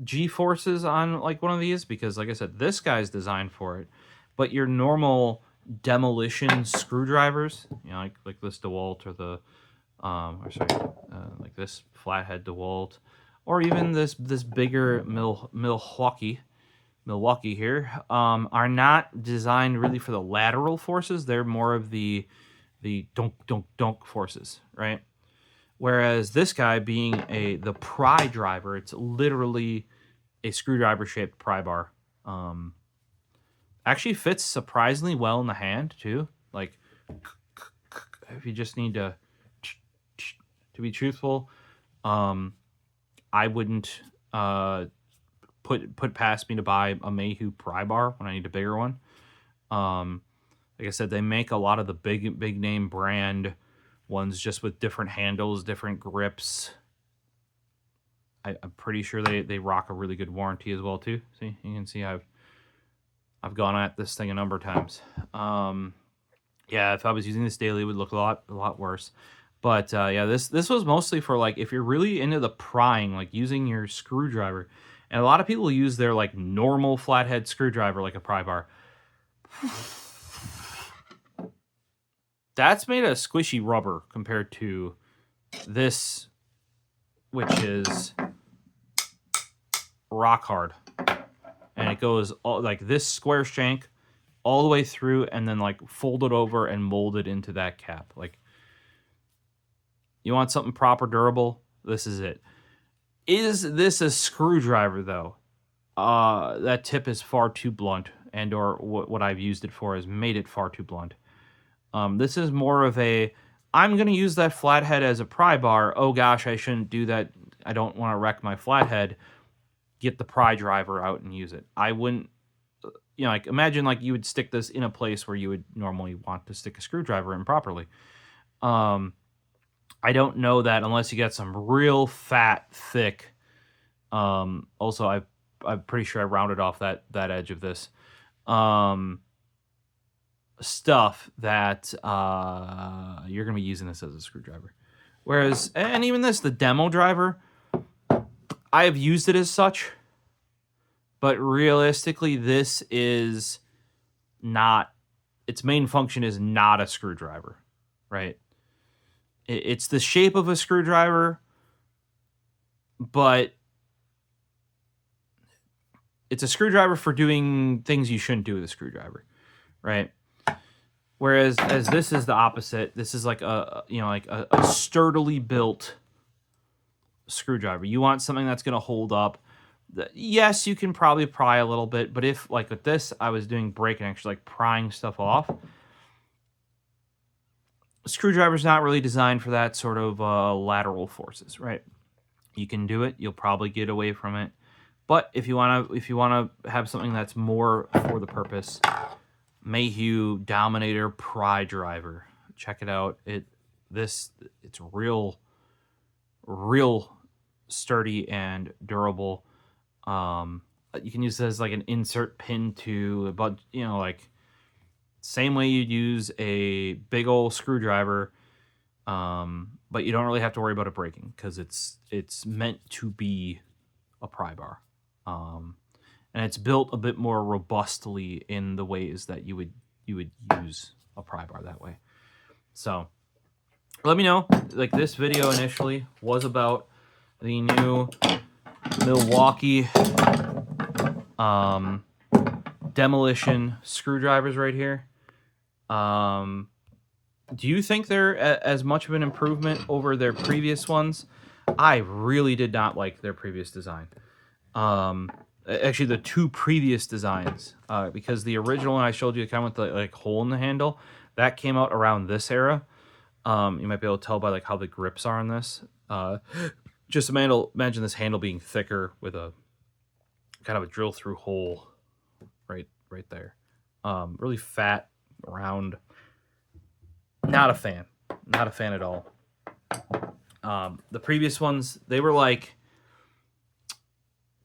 G forces on like one of these, because like I said, this guy's designed for it, but your normal demolition screwdrivers, you know, like this DeWalt or the like this flathead DeWalt, or even this bigger Milwaukee here, are not designed really for the lateral forces. They're more of the dunk dunk dunk forces, right? Whereas this guy being the pry driver, it's literally a screwdriver shaped pry bar. Actually fits surprisingly well in the hand too. Like if you just need to be truthful, I wouldn't put past me to buy a Mahi pry bar when I need a bigger one. Like I said, they make a lot of the big name brand ones just with different handles, different grips. I'm pretty sure they rock a really good warranty as well too. See, you can see I've gone at this thing a number of times. Yeah, if I was using this daily, it would look a lot worse. But yeah, this was mostly for like if you're really into the prying, like using your screwdriver. And a lot of people use their like normal flathead screwdriver like a pry bar. That's made of squishy rubber compared to this, which is rock hard. And it goes all, like this square shank all the way through and then like folded over and molded into that cap. Like, you want something proper durable? This is it. Is this a screwdriver though? That tip is far too blunt, and or what I've used it for has made it far too blunt. This is more of a, I'm going to use that flathead as a pry bar. Oh gosh, I shouldn't do that. I don't want to wreck my flathead. Get the pry driver out and use it. I wouldn't, you know, like imagine like you would stick this in a place where you would normally want to stick a screwdriver in properly. I don't know that unless you get some real fat, thick. Also, I'm pretty sure I rounded off that edge of this. Stuff that you're going to be using this as a screwdriver. Whereas, and even this, the demo driver, I have used it as such, but realistically, this is not, its main function is not a screwdriver, right? It's the shape of a screwdriver, but it's a screwdriver for doing things you shouldn't do with a screwdriver, right? Whereas as this is the opposite. This is like a sturdily built screwdriver. You want something that's going to hold up. Yes, you can probably pry a little bit, but if like with this, I was doing brake and actually like prying stuff off. A screwdriver's not really designed for that sort of lateral forces, right? You can do it. You'll probably get away from it. But if you want to have something that's more for the purpose, Mahi Dominator Pry Driver. Check it out. It's real sturdy and durable. You can use this as like an insert pin to, but you know, like same way you'd use a big old screwdriver. But you don't really have to worry about it breaking because it's meant to be a pry bar. And it's built a bit more robustly in the ways that you would use a pry bar that way. So let me know. Like this video initially was about the new Milwaukee Demolition screwdrivers right here. Do you think they're as much of an improvement over their previous ones? I really did not like their previous design. actually the two previous designs, because the original one I showed you, kind of with the like hole in the handle, that came out around this era. You might be able to tell by like how the grips are on this. Just imagine this handle being thicker with a kind of a drill through hole right there. Really fat, round. Not a fan. Not a fan at all. The previous ones, they were like,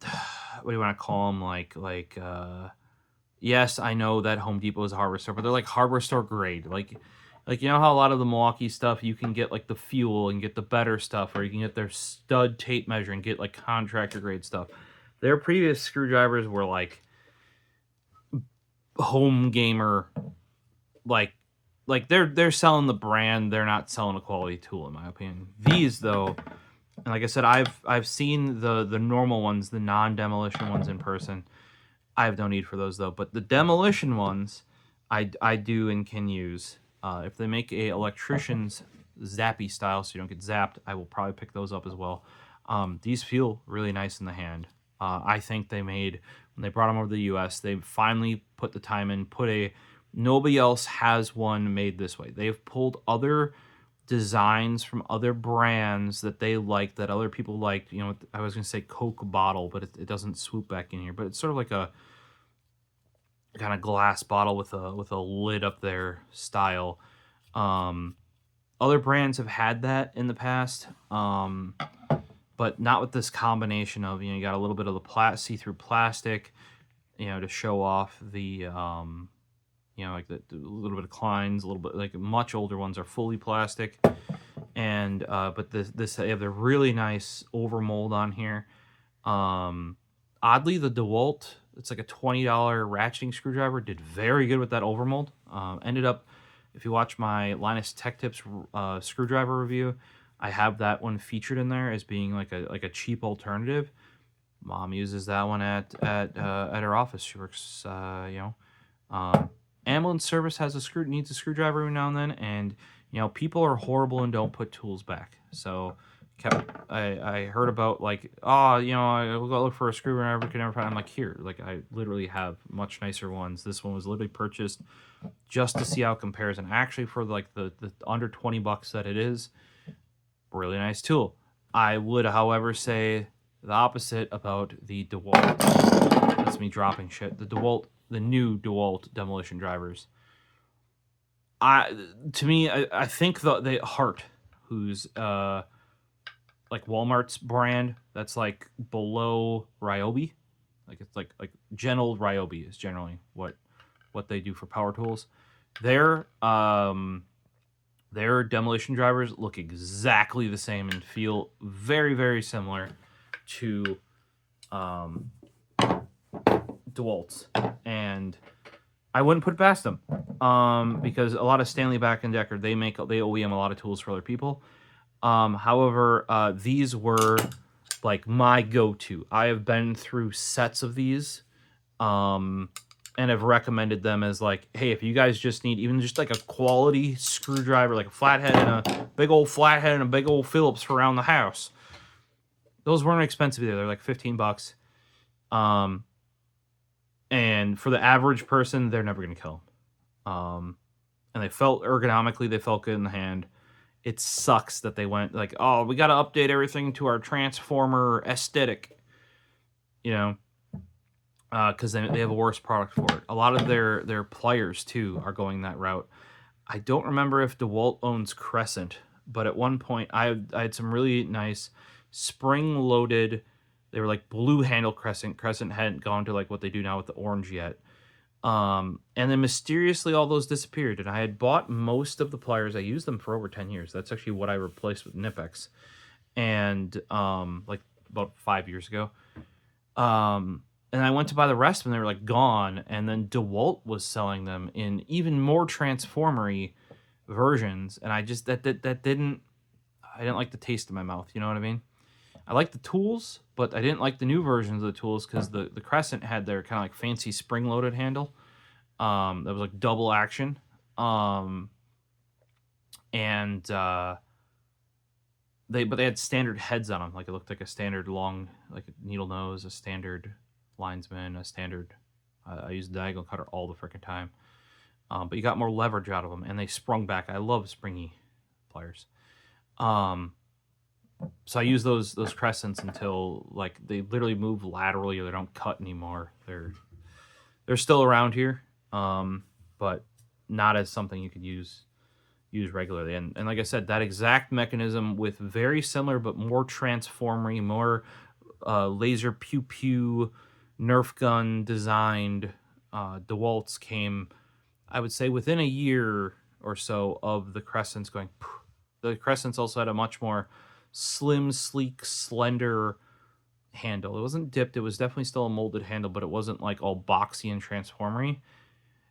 what do you want to call them? Like yes, I know that Home Depot is a hardware store, but they're like hardware store grade. Like you know how a lot of the Milwaukee stuff, you can get like the fuel and get the better stuff, or you can get their stud tape measure and get like contractor grade stuff. Their previous screwdrivers were like home gamer, like they're selling the brand, they're not selling a quality tool, in my opinion. These though, and like I said, I've seen the normal ones, the non-demolition ones in person. I have no need for those though, but the demolition ones I do and can use. If they make a electrician's zappy style so you don't get zapped, I will probably pick those up as well. These feel really nice in the hand. I think they made, when they brought them over to the US, they finally put the time in, nobody else has one made this way. They've pulled other designs from other brands that they like, that other people liked. You know, I was going to say Coke bottle, but it doesn't swoop back in here. But it's sort of like a kind of glass bottle with a lid up there style. Other brands have had that in the past, but not with this combination of, you know, you got a little bit of the see-through plastic, you know, to show off the, you know, like the little bit of Kleins, a little bit, like much older ones are fully plastic. And, but this they have the really nice overmold on here. Oddly, the DeWalt, it's like a $20 ratcheting screwdriver, did very good with that overmold. Ended up, if you watch my Linus Tech Tips screwdriver review, I have that one featured in there as being like a cheap alternative. Mom uses that one at her office. She works, you know, ambulance service needs a screwdriver every now and then, and you know, people are horrible and don't put tools back. So I heard about like, oh, you know, I go look for a screwdriver, can never find. I'm like, here, like I literally have much nicer ones. This one was literally purchased just to see how it compares, and actually for like the under $20 that it is, really nice tool. I would, however, say the opposite about the DeWalt. That's me dropping shit. The new DeWalt demolition drivers. I think the Hart, who's like Walmart's brand, that's like below Ryobi, like it's like Gen old Ryobi is generally what they do for power tools. Their demolition drivers look exactly the same and feel very, very similar to DeWalt's, and I wouldn't put it past them, because a lot of Stanley Black & Decker, they OEM a lot of tools for other people. However, these were like my go-to. I have been through sets of these, and have recommended them as like, hey, if you guys just need even just like a quality screwdriver, like a flathead and a big old flathead and a big old Phillips for around the house. Those weren't expensive either. They're like $15. And for the average person, they're never going to kill them. And they felt ergonomically, they felt good in the hand. It sucks that they went like, oh, we got to update everything to our Transformer aesthetic, you know, because they have a worse product for it. A lot of their pliers, too, are going that route. I don't remember if DeWalt owns Crescent, but at one point, I had some really nice spring-loaded, they were like blue handle Crescent. Crescent hadn't gone to like what they do now with the orange yet. And then mysteriously all those disappeared, and I had bought most of the pliers. I used them for over 10 years. That's actually what I replaced with Nipex, and like about 5 years ago. And I went to buy the rest and they were like gone, and then DeWalt was selling them in even more transformery versions, and I just that didn't like the taste in my mouth, you know what I mean? I like the tools, but I didn't like the new versions of the tools because the Crescent had their kind of like fancy spring-loaded handle that was like double action. And they had standard heads on them. Like it looked like a standard long, like a needle nose, a standard linesman, a standard. I use the diagonal cutter all the freaking time. But you got more leverage out of them, and they sprung back. I love springy pliers. So I use those crescents until like they literally move laterally, or they don't cut anymore. They're still around here, but not as something you could use regularly. And like I said, that exact mechanism with very similar but more transformery, more laser pew pew Nerf gun designed DeWalt's came, I would say, within a year or so of the crescents going. The crescents also had a much more slim, sleek, slender handle. It wasn't dipped. It was definitely still a molded handle, but it wasn't like all boxy and transformery.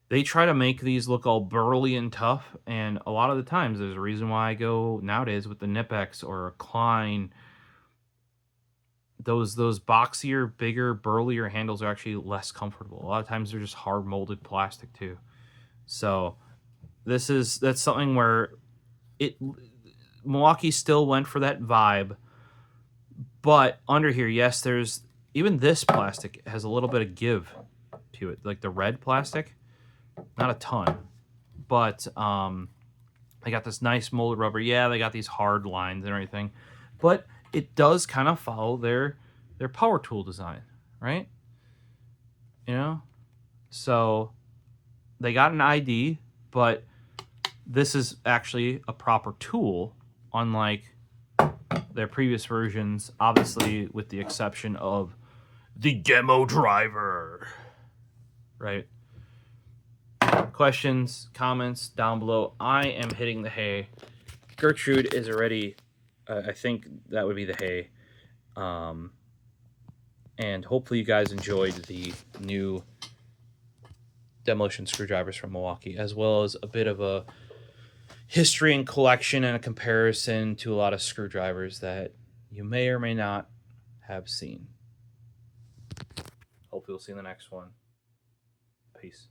They try to make these look all burly and tough, and a lot of the times there's a reason why I go nowadays with the Nipex or a Klein. Those boxier, bigger, burlier handles are actually less comfortable. A lot of times they're just hard molded plastic too. So that's something where Milwaukee still went for that vibe, but under here, yes, there's even this plastic has a little bit of give to it, like the red plastic, not a ton, but they got this nice molded rubber. Yeah, they got these hard lines and everything, but it does kind of follow their power tool design, right? You know, so they got an ID, but this is actually a proper tool, unlike their previous versions, obviously with the exception of the demo driver, right? Questions, comments down below. I am hitting the hay. Gertrude is already, I think that would be the hay. And hopefully you guys enjoyed the new Demolition screwdrivers from Milwaukee, as well as a bit of a history and collection and a comparison to a lot of screwdrivers that you may or may not have seen. Hopefully we'll see you in the next one. Peace.